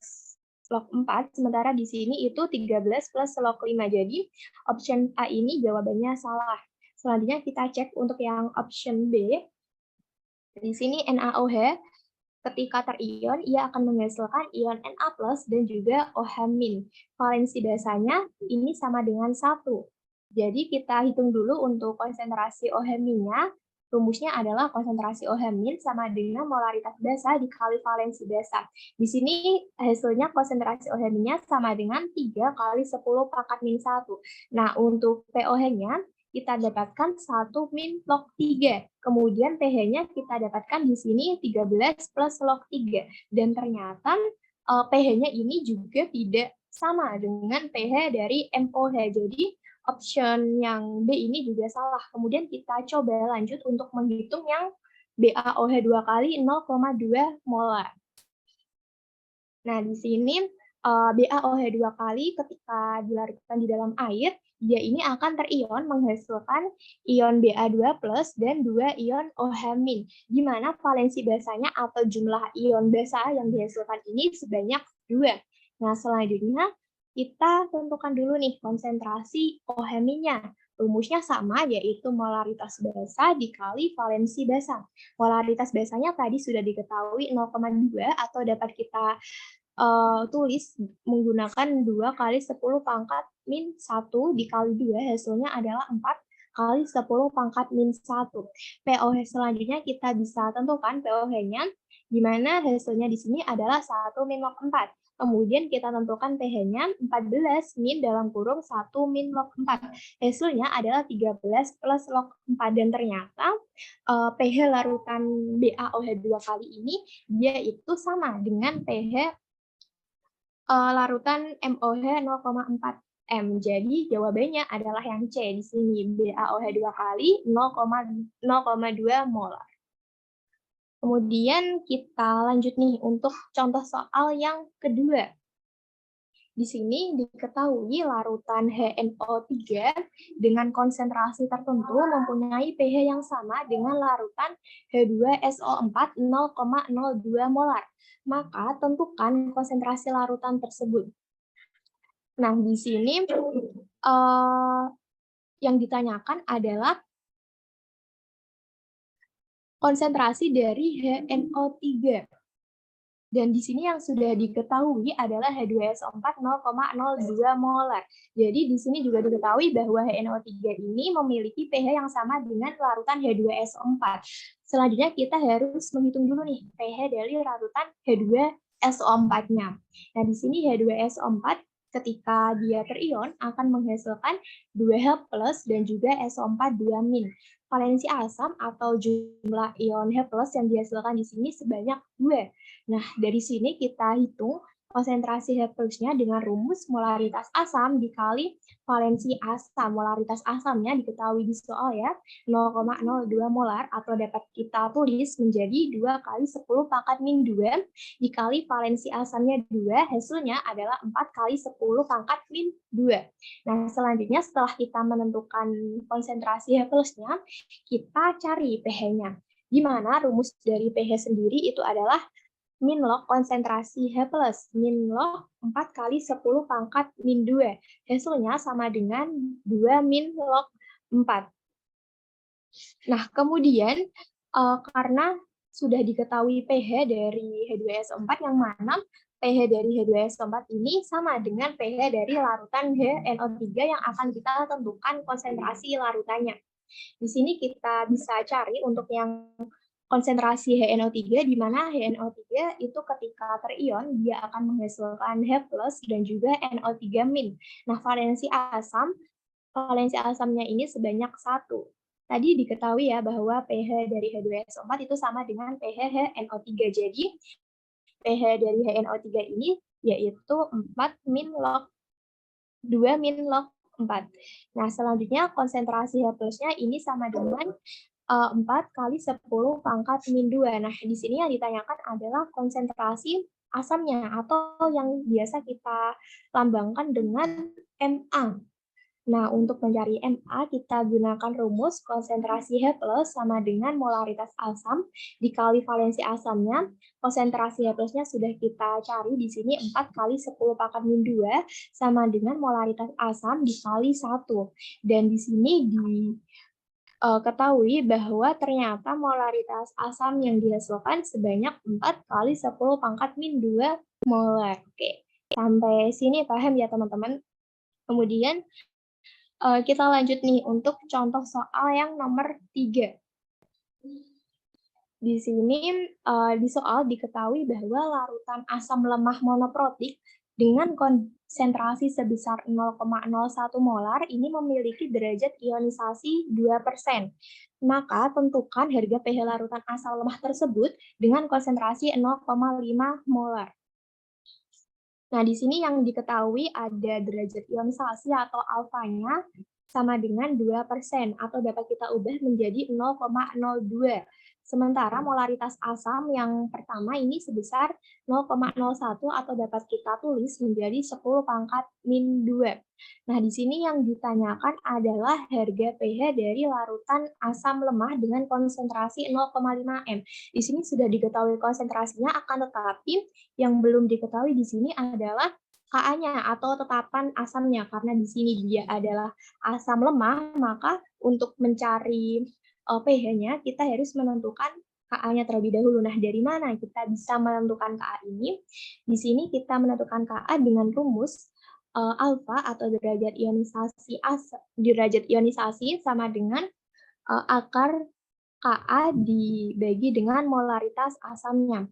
log 4, sementara di sini itu 13 plus log 5. Jadi, option A ini jawabannya salah. Selanjutnya kita cek untuk yang option B. Di sini NaOH ketika terion, ia akan menghasilkan ion Na+ dan juga OH-. Valensi basanya ini sama dengan 1. Jadi kita hitung dulu untuk konsentrasi OH-nya. Rumusnya adalah konsentrasi OH- sama dengan molaritas basa dikali valensi basa. Di sini hasilnya konsentrasi OH-nya sama dengan 3 kali 10 pangkat min 1. Nah, untuk pOH-nya kita dapatkan 1 min log 3. Kemudian pH-nya kita dapatkan di sini 13 plus log 3. Dan ternyata pH-nya ini juga tidak sama dengan pH dari MOH. Jadi option yang B ini juga salah. Kemudian kita coba lanjut untuk menghitung yang BaOH 2 kali 0,2 molar. Nah, di sini BaOH 2 kali ketika dilarutkan di dalam air, dia ini akan terion menghasilkan ion Ba2+ dan 2 ion OH-, di mana valensi basanya atau jumlah ion basa yang dihasilkan ini sebanyak 2. Nah, selanjutnya kita tentukan dulu nih konsentrasi OH-nya. Rumusnya sama, yaitu molaritas basa dikali valensi basa. Molaritas basanya tadi sudah diketahui 0,2 atau dapat kita tulis menggunakan 2 kali 10 pangkat min 1 dikali 2, hasilnya adalah 4 kali 10 pangkat min 1. POH selanjutnya kita bisa tentukan POH-nya, di mana hasilnya di sini adalah 1 min log 4. Kemudian kita tentukan pH-nya 14 min dalam kurung 1 min log 4. Hasilnya adalah 13 plus log 4. Dan ternyata pH larutan BaOH2 kali ini dia itu sama dengan pH larutan MOH 0,4 M. Jadi jawabannya adalah yang C di sini, BaOH 2 kali 0,2 molar. Kemudian kita lanjut nih untuk contoh soal yang kedua. Di sini diketahui larutan HNO3 dengan konsentrasi tertentu mempunyai pH yang sama dengan larutan H2SO4 0,02 molar. Maka tentukan konsentrasi larutan tersebut. Nah, di sini yang ditanyakan adalah konsentrasi dari HNO3. Dan di sini yang sudah diketahui adalah H2SO4 0,02 molar. Jadi di sini juga diketahui bahwa HNO3 ini memiliki pH yang sama dengan larutan H2SO4. Selanjutnya kita harus menghitung dulu nih pH dari larutan H2SO4-nya. Nah, di sini H2SO4 ketika dia terion akan menghasilkan 2H+ dan juga SO4 2-. Valensi asam atau jumlah ion H+ yang dihasilkan di sini sebanyak 2. Nah, dari sini kita hitung konsentrasi H+-nya dengan rumus molaritas asam dikali valensi asam. Molaritas asamnya diketahui di soal ya, 0,02 molar atau dapat kita tulis menjadi 2 kali 10 pangkat min 2 dikali valensi asamnya 2, hasilnya adalah 4 kali 10 pangkat min 2. Nah, selanjutnya setelah kita menentukan konsentrasi H+-nya, kita cari pH-nya. Di mana rumus dari pH sendiri itu adalah min log konsentrasi H+, min log 4 kali 10 pangkat min 2. Hasilnya sama dengan 2 min log 4. Nah, kemudian karena sudah diketahui pH dari H2SO4 yang mana pH dari H2SO4 ini sama dengan pH dari larutan HNO3 yang akan kita tentukan konsentrasi larutannya. Di sini kita bisa cari untuk yang konsentrasi HNO3, di mana HNO3 itu ketika terion, dia akan menghasilkan H+ dan juga NO3-. Nah, valensi asamnya ini sebanyak 1. Tadi diketahui ya bahwa pH dari H2SO4 itu sama dengan pH HNO3. Jadi, pH dari HNO3 ini yaitu 4 min log 2 min log 4. Nah, selanjutnya konsentrasi H+-nya ini sama dengan 4 kali 10 pangkat min 2. Nah, di sini yang ditanyakan adalah konsentrasi asamnya atau yang biasa kita lambangkan dengan Ma. Nah, untuk mencari Ma, kita gunakan rumus konsentrasi H+ sama dengan molaritas asam dikali valensi asamnya. Konsentrasi H+-nya sudah kita cari di sini 4 kali 10 pangkat min 2 sama dengan molaritas asam dikali 1. Dan di sini ketahui bahwa ternyata molaritas asam yang dihasilkan sebanyak 4 kali 10 pangkat min 2 molar. Oke, sampai sini paham ya teman-teman? Kemudian kita lanjut nih untuk contoh soal yang nomor 3. Di sini di soal diketahui bahwa larutan asam lemah monoprotik dengan konsentrasi sebesar 0,01 molar ini memiliki derajat ionisasi 2%. Maka tentukan harga pH larutan asam lemah tersebut dengan konsentrasi 0,5 molar. Nah, di sini yang diketahui ada derajat ionisasi atau alfanya sama dengan 2% atau dapat kita ubah menjadi 0,02. Sementara molaritas asam yang pertama ini sebesar 0,01 atau dapat kita tulis menjadi 10 pangkat min 2. Nah, di sini yang ditanyakan adalah harga pH dari larutan asam lemah dengan konsentrasi 0,5 m. Di sini sudah diketahui konsentrasinya, akan tetapi yang belum diketahui di sini adalah Ka-nya atau tetapan asamnya, karena di sini dia adalah asam lemah, maka untuk mencari pH-nya kita harus menentukan Ka-nya terlebih dahulu. Nah, dari mana kita bisa menentukan Ka ini? Di sini kita menentukan Ka dengan rumus alfa atau derajat ionisasi sama dengan akar Ka dibagi dengan molaritas asamnya.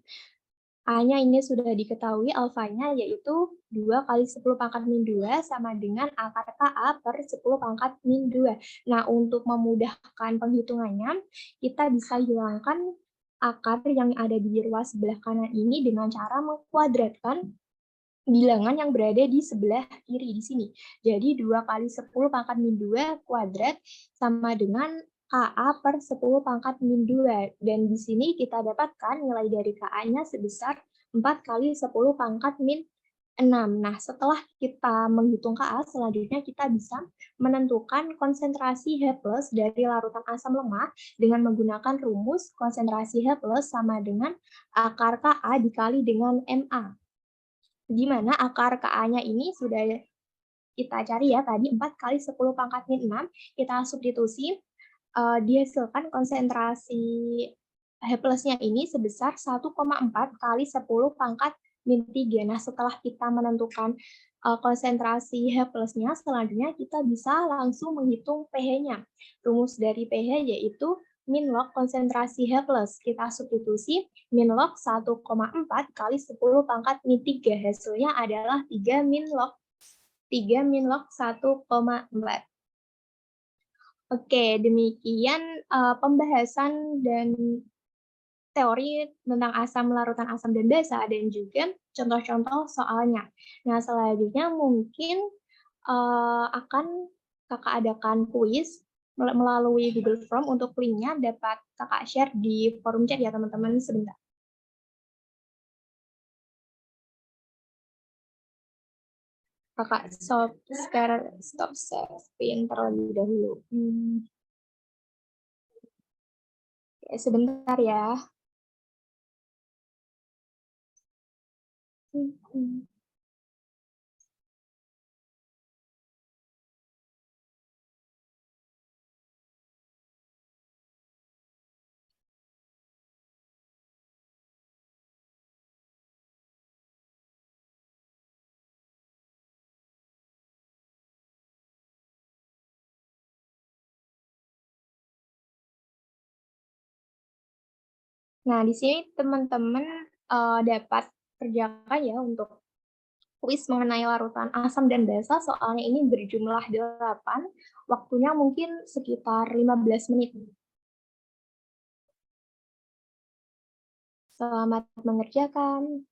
A-nya ini sudah diketahui, alfanya yaitu 2 kali 10 pangkat min 2 sama dengan akar Ka per 10 pangkat min 2. Nah, untuk memudahkan penghitungannya, kita bisa hilangkan akar yang ada di ruas sebelah kanan ini dengan cara mengkuadratkan bilangan yang berada di sebelah kiri di sini. Jadi 2 kali 10 pangkat min 2 kuadrat sama dengan Ka per 10 pangkat min 2. Dan di sini kita dapatkan nilai dari Ka-nya sebesar 4 kali 10 pangkat min 6. Nah, setelah kita menghitung Ka, selanjutnya kita bisa menentukan konsentrasi H+ dari larutan asam lemah dengan menggunakan rumus konsentrasi H+ sama dengan akar Ka dikali dengan Ma. Di mana akar Ka-nya ini sudah kita cari ya tadi 4 kali 10 pangkat min 6, kita substitusi, dihasilkan konsentrasi H+-nya ini sebesar 1,4 kali 10 pangkat min 3. Nah, setelah kita menentukan konsentrasi H+-nya, selanjutnya kita bisa langsung menghitung pH-nya. Rumus dari pH yaitu min log konsentrasi H+. Kita substitusi min log 1,4 kali 10 pangkat min 3. Hasilnya adalah 3 min log 1,4. Oke, demikian pembahasan dan teori tentang larutan asam dan basa dan juga contoh-contoh soalnya. Nah, selanjutnya mungkin akan Kakak adakan kuis melalui Google Form. Untuk linknya dapat Kakak share di forum chat ya teman-teman sebentar. Kakak stop screen terlebih dahulu. Sebentar ya. Nah, di sini teman-teman dapat kerjakan ya untuk kuis mengenai larutan asam dan basa. Soalnya ini berjumlah 8, waktunya mungkin sekitar 15 menit. Selamat mengerjakan.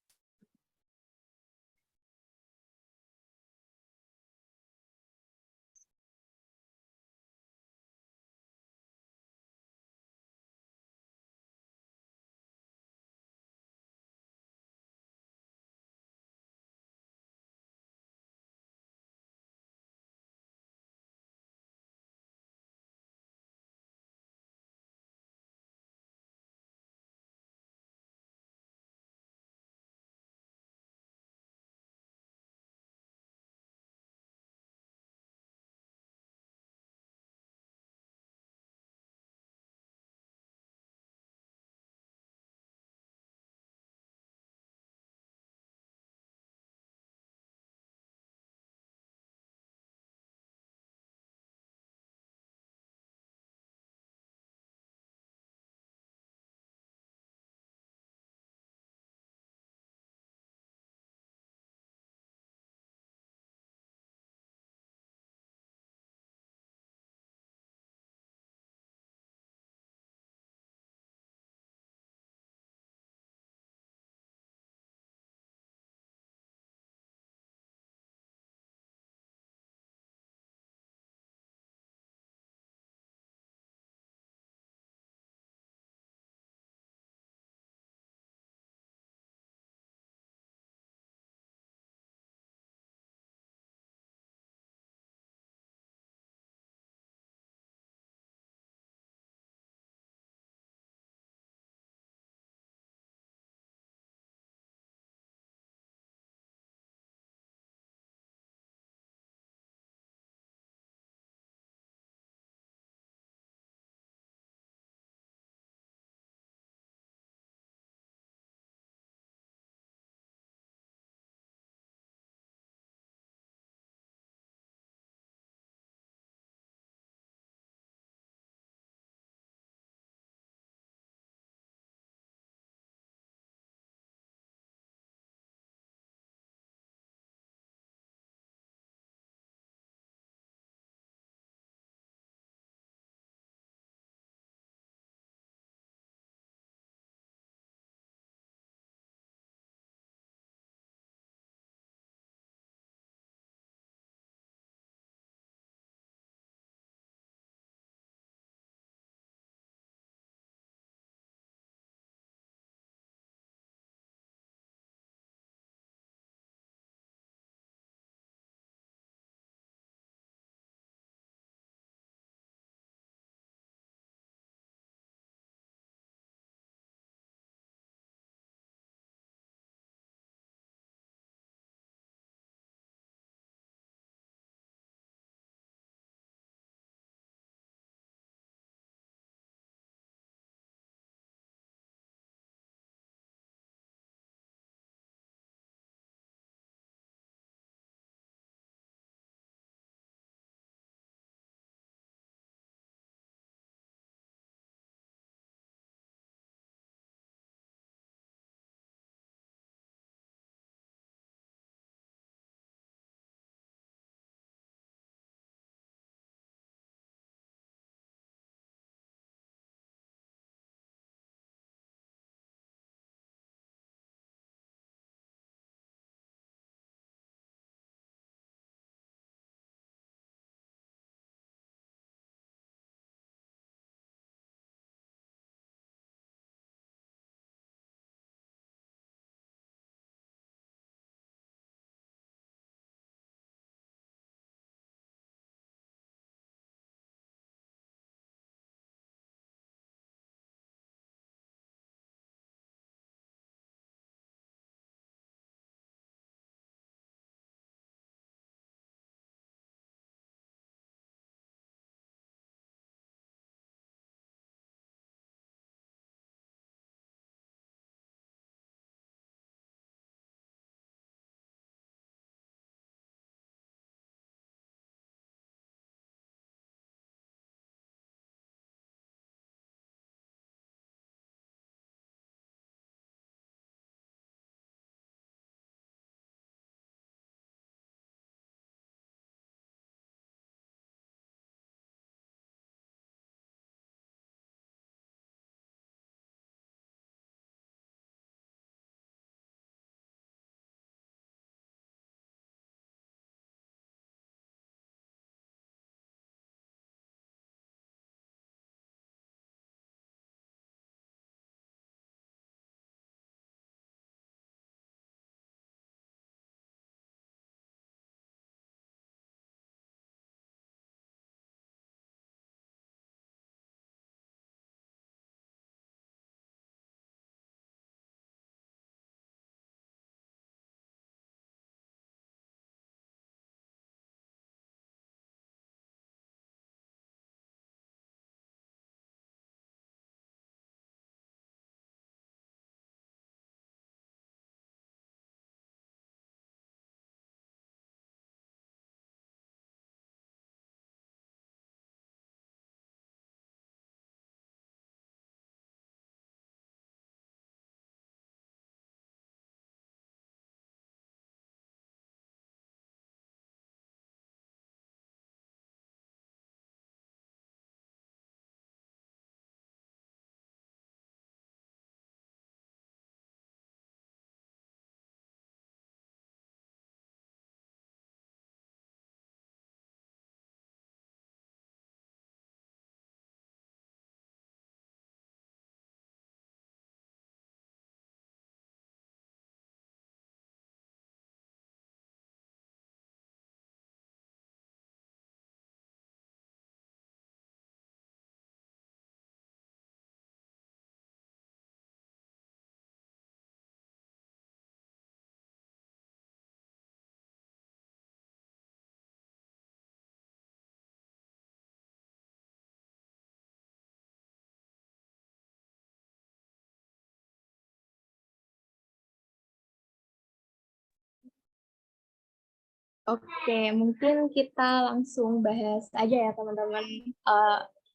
Oke, mungkin kita langsung bahas aja ya teman-teman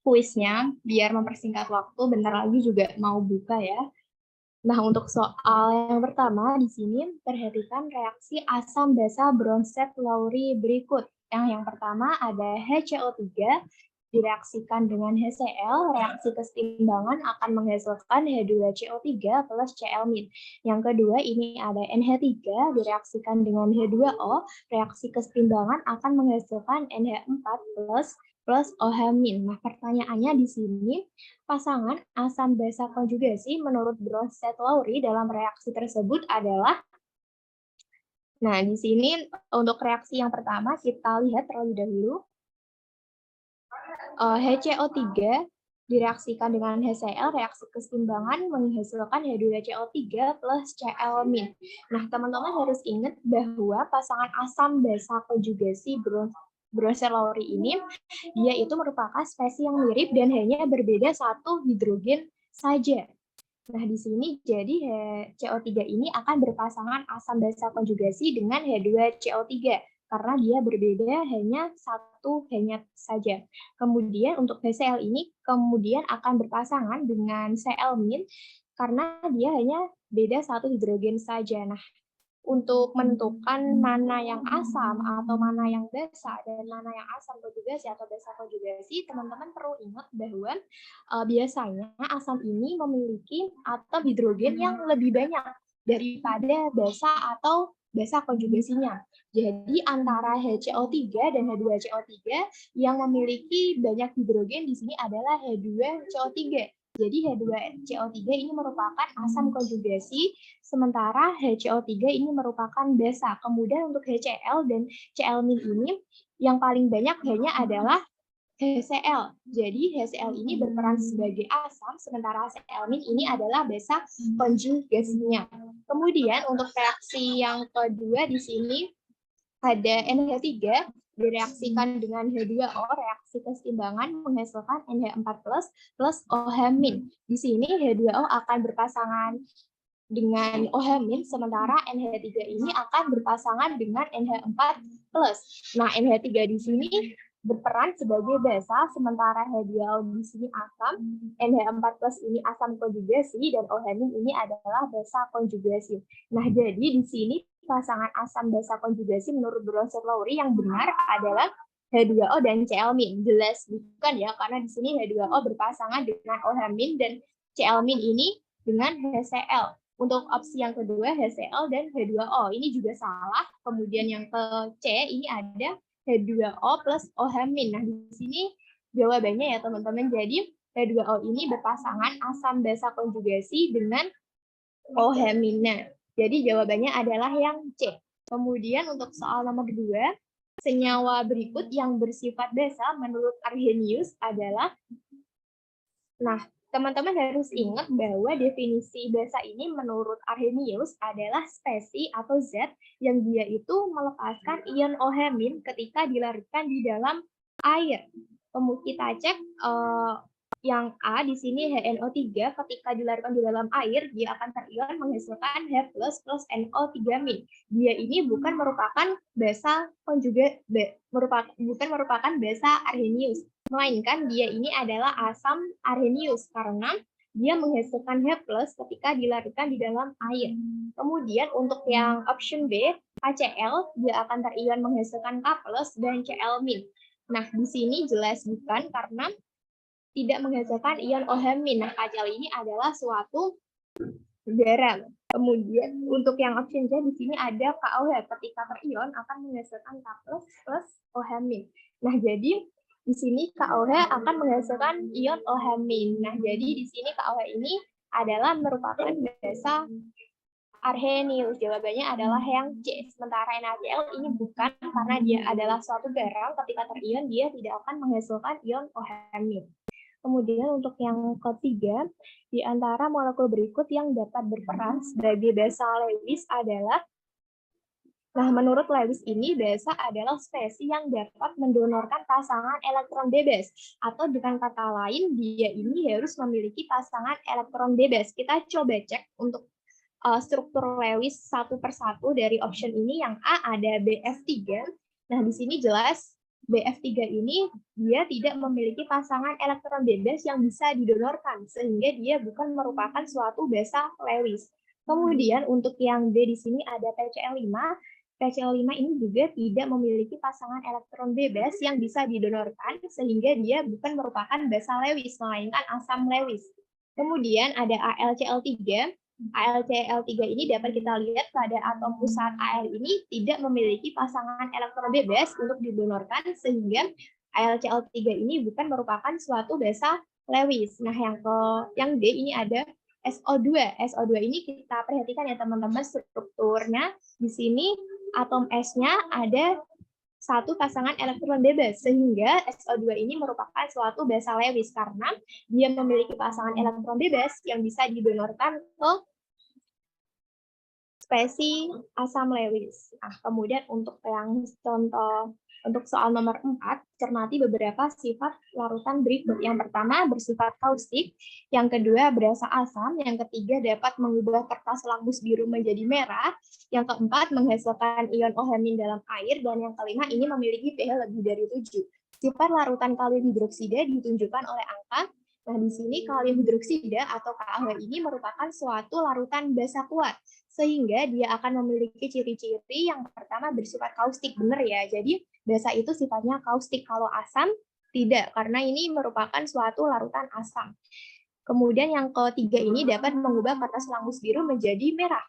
kuisnya biar mempersingkat waktu. Bentar lagi juga mau buka ya. Nah, untuk soal yang pertama di sini perhatikan reaksi asam basa Bronsted Lowry berikut. Yang pertama ada HCO3 direaksikan dengan HCl, reaksi keseimbangan akan menghasilkan H2CO3 plus Cl-. Yang kedua ini ada NH3 direaksikan dengan H2O, reaksi keseimbangan akan menghasilkan NH4 plus OH-. Nah, pertanyaannya di sini, pasangan asam basa konjugasi menurut Bronsted Lowry dalam reaksi tersebut adalah. Nah, di sini untuk reaksi yang pertama kita lihat terlebih dahulu. HCO3 direaksikan dengan HCl, reaksi keseimbangan menghasilkan H2CO3 plus Cl-. Nah, teman-teman harus ingat bahwa pasangan asam basa konjugasi Bronsted Lowry ini, dia itu merupakan spesies yang mirip dan hanya berbeda satu hidrogen saja. Nah, di sini jadi CO3 ini akan berpasangan asam basa konjugasi dengan H2CO3 karena dia berbeda hanya satu hanya saja. Kemudian untuk HCl ini kemudian akan berpasangan dengan Cl- karena dia hanya beda satu hidrogen saja. Nah, untuk menentukan mana yang asam atau mana yang basa dan mana yang asam konjugasi atau basa konjugasi, teman-teman perlu ingat bahwa biasanya asam ini memiliki atom hidrogen yang lebih banyak daripada basa atau basa konjugasinya. Jadi antara HCO3 dan H2CO3 yang memiliki banyak hidrogen di sini adalah H2CO3. Jadi H2CO3 ini merupakan asam konjugasi, sementara HCO3 ini merupakan basa. Kemudian untuk HCl dan Cl- ini yang paling banyak hanya adalah HCl. Jadi HCl ini berperan sebagai asam, sementara Cl- ini adalah basa konjugasinya. Kemudian untuk reaksi yang kedua di sini ada NH3 direaksikan dengan H2O, reaksi keseimbangan menghasilkan NH4 plus OH-. Di sini H2O akan berpasangan dengan OH-, sementara NH3 ini akan berpasangan dengan NH4 plus. Nah, NH3 di sini berperan sebagai basa, sementara H2O di sini asam, NH4 plus ini asam konjugasi, dan OH- ini adalah basa konjugasi. Nah, jadi di sini pasangan asam basa konjugasi menurut Bronsted Lowry yang benar adalah H2O dan Cl-. Jelas bukan ya, karena di sini H2O berpasangan dengan OH- dan Cl- ini dengan HCl. Untuk opsi yang kedua HCl dan H2O ini juga salah. Kemudian yang ke C ini ada H2O plus OH-. Nah, di sini jawabannya ya teman-teman. Jadi H2O ini berpasangan asam basa konjugasi dengan OH-. Jadi jawabannya adalah yang C. Kemudian untuk soal nomor 2, senyawa berikut yang bersifat basa menurut Arrhenius adalah. Nah, teman-teman harus ingat bahwa definisi basa ini menurut Arrhenius adalah spesies atau zat yang dia itu melepaskan ion OH- ketika dilarutkan di dalam air. Kemudian kita cek yang A di sini HNO3 ketika dilarutkan di dalam air dia akan terion menghasilkan H plus NO3-. Dia ini bukan merupakan basa bukan merupakan basa Arrhenius, melainkan dia ini adalah asam Arrhenius karena dia menghasilkan H plus ketika dilarutkan di dalam air. Kemudian untuk yang option B, HCl, dia akan terion menghasilkan K plus dan Cl-. Nah, di sini jelas bukan karena tidak menghasilkan ion OH-. Nah, HCl ini adalah suatu garam. Kemudian untuk yang option C di sini ada KOH, ketika terion akan menghasilkan K plus OH-. Nah, jadi di sini KOH akan menghasilkan ion OH-. Nah, jadi di sini KOH ini adalah merupakan basa Arrhenius. Jawabannya adalah yang C. Sementara NaCl ini bukan karena dia adalah suatu garam, ketika terion dia tidak akan menghasilkan ion OH-. Kemudian untuk yang ketiga, di antara molekul berikut yang dapat berperan sebagai basa Lewis adalah. Nah, menurut Lewis ini, basa adalah spesies yang dapat mendonorkan pasangan elektron bebas. Atau dengan kata lain, dia ini harus memiliki pasangan elektron bebas. Kita coba cek untuk struktur Lewis satu persatu dari option ini. Yang A ada BF3, Nah, di sini jelas BF3 ini dia tidak memiliki pasangan elektron bebas yang bisa didonorkan, sehingga dia bukan merupakan suatu basa Lewis. Kemudian untuk yang D di sini ada PCl5. PCl5 ini juga tidak memiliki pasangan elektron bebas yang bisa didonorkan, sehingga dia bukan merupakan basa Lewis, melainkan asam Lewis. Kemudian ada AlCl3. AlCl3 ini dapat kita lihat pada atom pusat Al ini tidak memiliki pasangan elektron bebas untuk didonorkan, sehingga AlCl3 ini bukan merupakan suatu basa Lewis. Nah, yang D ini ada SO2. SO2 ini kita perhatikan ya teman-teman strukturnya. Di sini atom S-nya ada satu pasangan elektron bebas, sehingga SO2 ini merupakan suatu basa Lewis karena dia memiliki pasangan elektron bebas yang bisa didonorkan ke spesies asam Lewis. Nah, kemudian untuk yang contoh untuk soal nomor 4, cermati beberapa sifat larutan berikut. Yang pertama bersifat kaustik, yang kedua berasa asam, yang ketiga dapat mengubah kertas lakmus biru menjadi merah, yang keempat menghasilkan ion OH- dalam air, dan yang kelima ini memiliki pH lebih dari 7. Sifat larutan kalium hidroksida ditunjukkan oleh angka. Nah, di sini kalium hidroksida atau KAH ini merupakan suatu larutan basa kuat, sehingga dia akan memiliki ciri-ciri yang pertama bersifat kaustik, benar ya. Jadi basa itu sifatnya kaustik, kalau asam tidak, karena ini merupakan suatu larutan asam. Kemudian yang ketiga ini dapat mengubah kertas lakmus biru menjadi merah.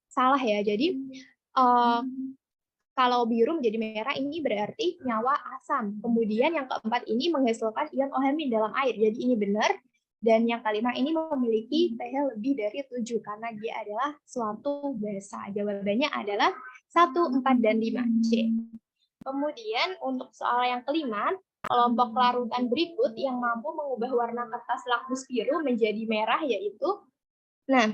Salah ya, jadi kalau biru menjadi merah ini berarti nyawa asam. Kemudian yang keempat ini menghasilkan ion OH- dalam air, jadi ini benar. Dan yang kelima ini memiliki pH lebih dari 7 karena dia adalah suatu basa. Jawabannya adalah 1, 4, dan 5. C. Kemudian untuk soal yang kelima, kelompok larutan berikut yang mampu mengubah warna kertas lakmus biru menjadi merah yaitu, nah,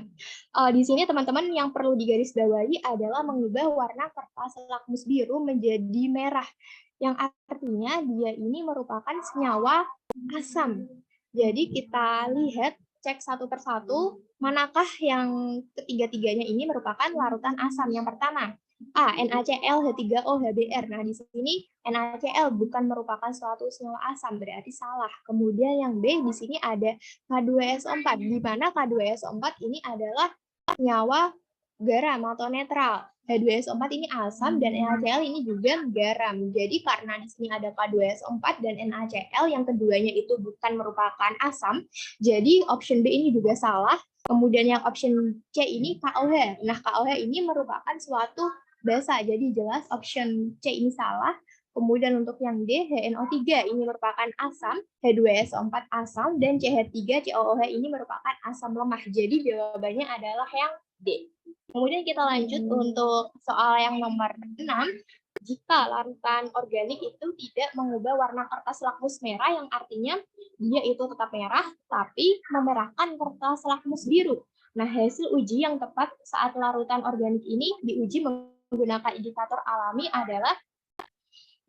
di sini teman-teman yang perlu digarisbawahi adalah mengubah warna kertas lakmus biru menjadi merah, yang artinya dia ini merupakan senyawa asam. Jadi kita lihat, cek satu persatu, manakah yang ketiga-tiganya ini merupakan larutan asam. Yang pertama, A, NaCl, H3O, HBr. Nah, di sini NaCl bukan merupakan suatu senyawa asam, berarti salah. Kemudian yang B, di sini ada K2SO4, di mana K2SO4 ini adalah senyawa garam atau netral. H2SO4 ini asam dan NaCl ini juga garam. Jadi karena di sini ada K2SO4 dan NaCl yang keduanya itu bukan merupakan asam, jadi option B ini juga salah. Kemudian yang option C ini KOH. Nah, KOH ini merupakan suatu basa, jadi jelas option C ini salah. Kemudian untuk yang D, HNO3 ini merupakan asam, H2SO4 asam, dan CH3COOH ini merupakan asam lemah. Jadi jawabannya adalah yang D. Kemudian kita lanjut untuk soal yang nomor 6. Jika larutan organik itu tidak mengubah warna kertas lakmus merah, yang artinya dia itu tetap merah, tapi memerahkan kertas lakmus biru. Nah, hasil uji yang tepat saat larutan organik ini diuji menggunakan indikator alami adalah,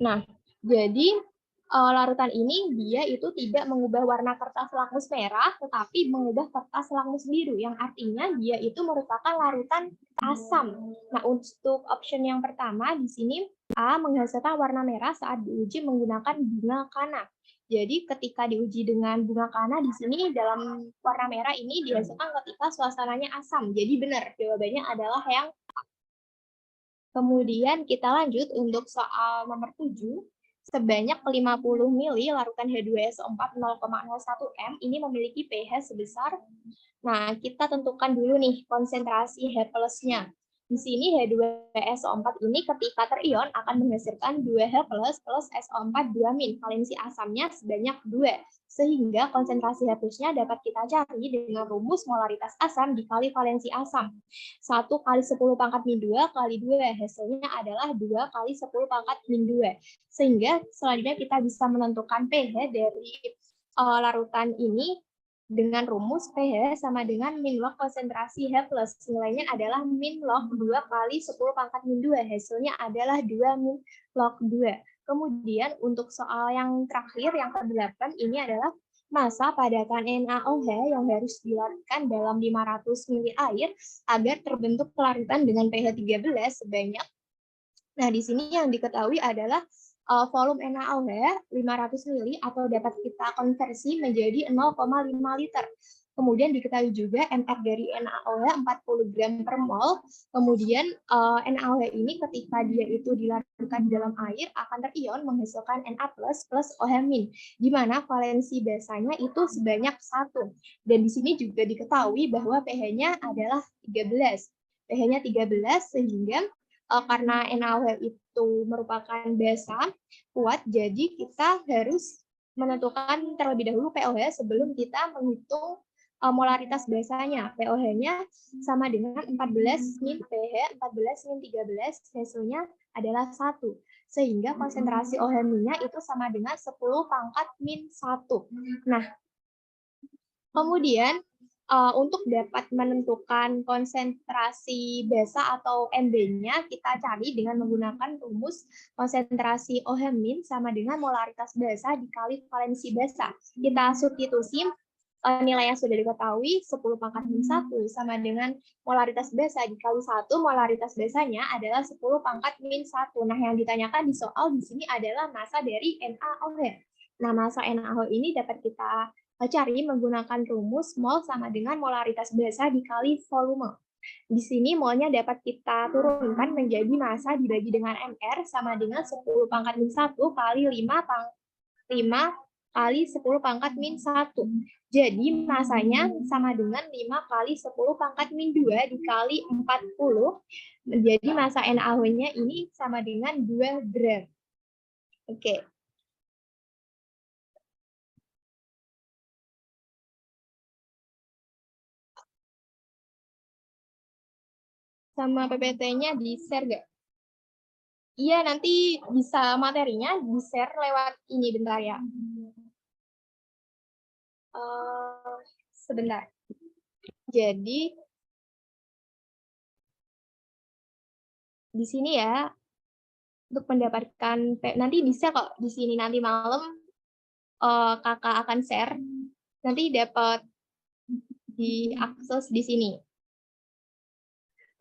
nah, jadi larutan ini dia itu tidak mengubah warna kertas lakmus merah, tetapi mengubah kertas lakmus biru, yang artinya dia itu merupakan larutan asam. Nah, untuk option yang pertama di sini A, menghasilkan warna merah saat diuji menggunakan bunga kana. Jadi ketika diuji dengan bunga kana di sini dalam warna merah ini dihasilkan ketika suasananya asam. Jadi benar, jawabannya adalah yang A. Kemudian kita lanjut untuk soal nomor 7. Sebanyak 50 mili larutan H2SO4 0,01 m ini memiliki pH sebesar, nah kita tentukan dulu nih konsentrasi H plusnya. Di sini H2SO4 ini ketika terion akan menghasilkan 2H plus SO4 2-, valensi asamnya sebanyak 2. Sehingga konsentrasi H plusnya dapat kita cari dengan rumus molaritas asam dikali valensi asam. 1 kali 10 pangkat min 2 kali 2, hasilnya adalah 2 kali 10 pangkat min 2. Sehingga selanjutnya kita bisa menentukan pH dari larutan ini dengan rumus pH sama dengan min log konsentrasi H plus. Nilainya adalah min log 2 kali 10 pangkat min 2. Hasilnya adalah 2 min log 2. Kemudian untuk soal yang terakhir, yang ke-8, ini adalah massa padatan NaOH yang harus dilarutkan dalam 500 ml air agar terbentuk larutan dengan pH 13 sebanyak Nah, di sini yang diketahui adalah volume NaOH 500 mili atau dapat kita konversi menjadi 0,5 liter. Kemudian diketahui juga MR dari NaOH 40 gram per mol. Kemudian NaOH ini ketika dia itu dilarutkan di dalam air akan terion menghasilkan Na plus OH-, di mana valensi basanya itu sebanyak 1. Dan di sini juga diketahui bahwa pH-nya adalah 13. pH-nya 13 sehingga karena NaOH itu merupakan basa kuat, jadi kita harus menentukan terlebih dahulu pOH sebelum kita menghitung molaritas basanya. pOH-nya sama dengan 14 min pH, 14 min 13, hasilnya adalah 1. Sehingga konsentrasi OH-nya itu sama dengan 10 pangkat min 1. Nah, kemudian untuk dapat menentukan konsentrasi basa atau MB-nya, kita cari dengan menggunakan rumus konsentrasi OH- sama dengan molaritas basa dikali valensi basa. Kita substitusi nilai yang sudah diketahui 10 pangkat min 1 sama dengan molaritas basa dikali 1, molaritas basanya adalah 10 pangkat min 1. Nah, yang ditanyakan di soal di sini adalah massa dari NaOH. Nah, massa NaOH ini dapat kita cari menggunakan rumus mol sama dengan molaritas basa dikali volume. Di sini molnya dapat kita turunkan menjadi massa dibagi dengan MR sama dengan 10 pangkat min 1 kali 5 kali 10 pangkat min 1. Jadi masanya sama dengan 5 kali 10 pangkat min 2 dikali 40. Jadi massa NaOH-nya ini sama dengan 2 gram. Oke. Sama PPT-nya di-share nggak? Iya, nanti bisa materinya di-share lewat ini bentar ya. Sebentar. Jadi di sini ya untuk mendapatkan nanti bisa kok di sini nanti malam kakak akan share. Nanti dapat diakses di sini.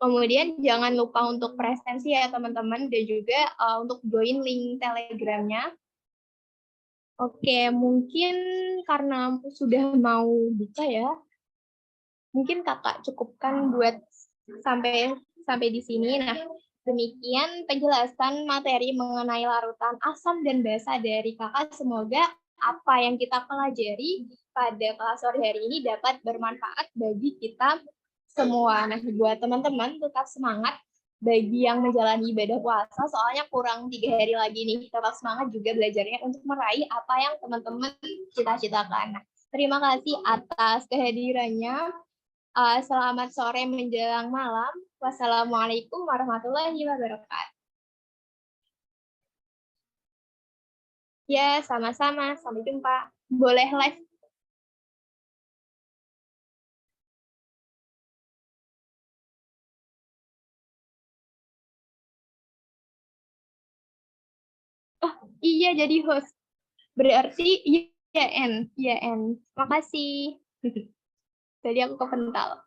Kemudian jangan lupa untuk presensi ya teman-teman dan juga untuk join link Telegramnya. Oke, mungkin karena sudah mau buka ya, mungkin kakak cukupkan buat sampai di sini. Nah, demikian penjelasan materi mengenai larutan asam dan basa dari kakak. Semoga apa yang kita pelajari pada kelas sore hari ini dapat bermanfaat bagi kita semua. Nah, buat teman-teman tetap semangat bagi yang menjalani ibadah puasa, soalnya kurang 3 hari lagi nih. Tetap semangat juga belajarnya untuk meraih apa yang teman-teman cita-citakan. Nah, terima kasih atas kehadirannya. Selamat sore menjelang malam. Wassalamualaikum warahmatullahi wabarakatuh. Ya, sama-sama. Sampai jumpa. Boleh live. Oh, iya jadi host. Berarti IN. Makasih. Tadi aku kepental.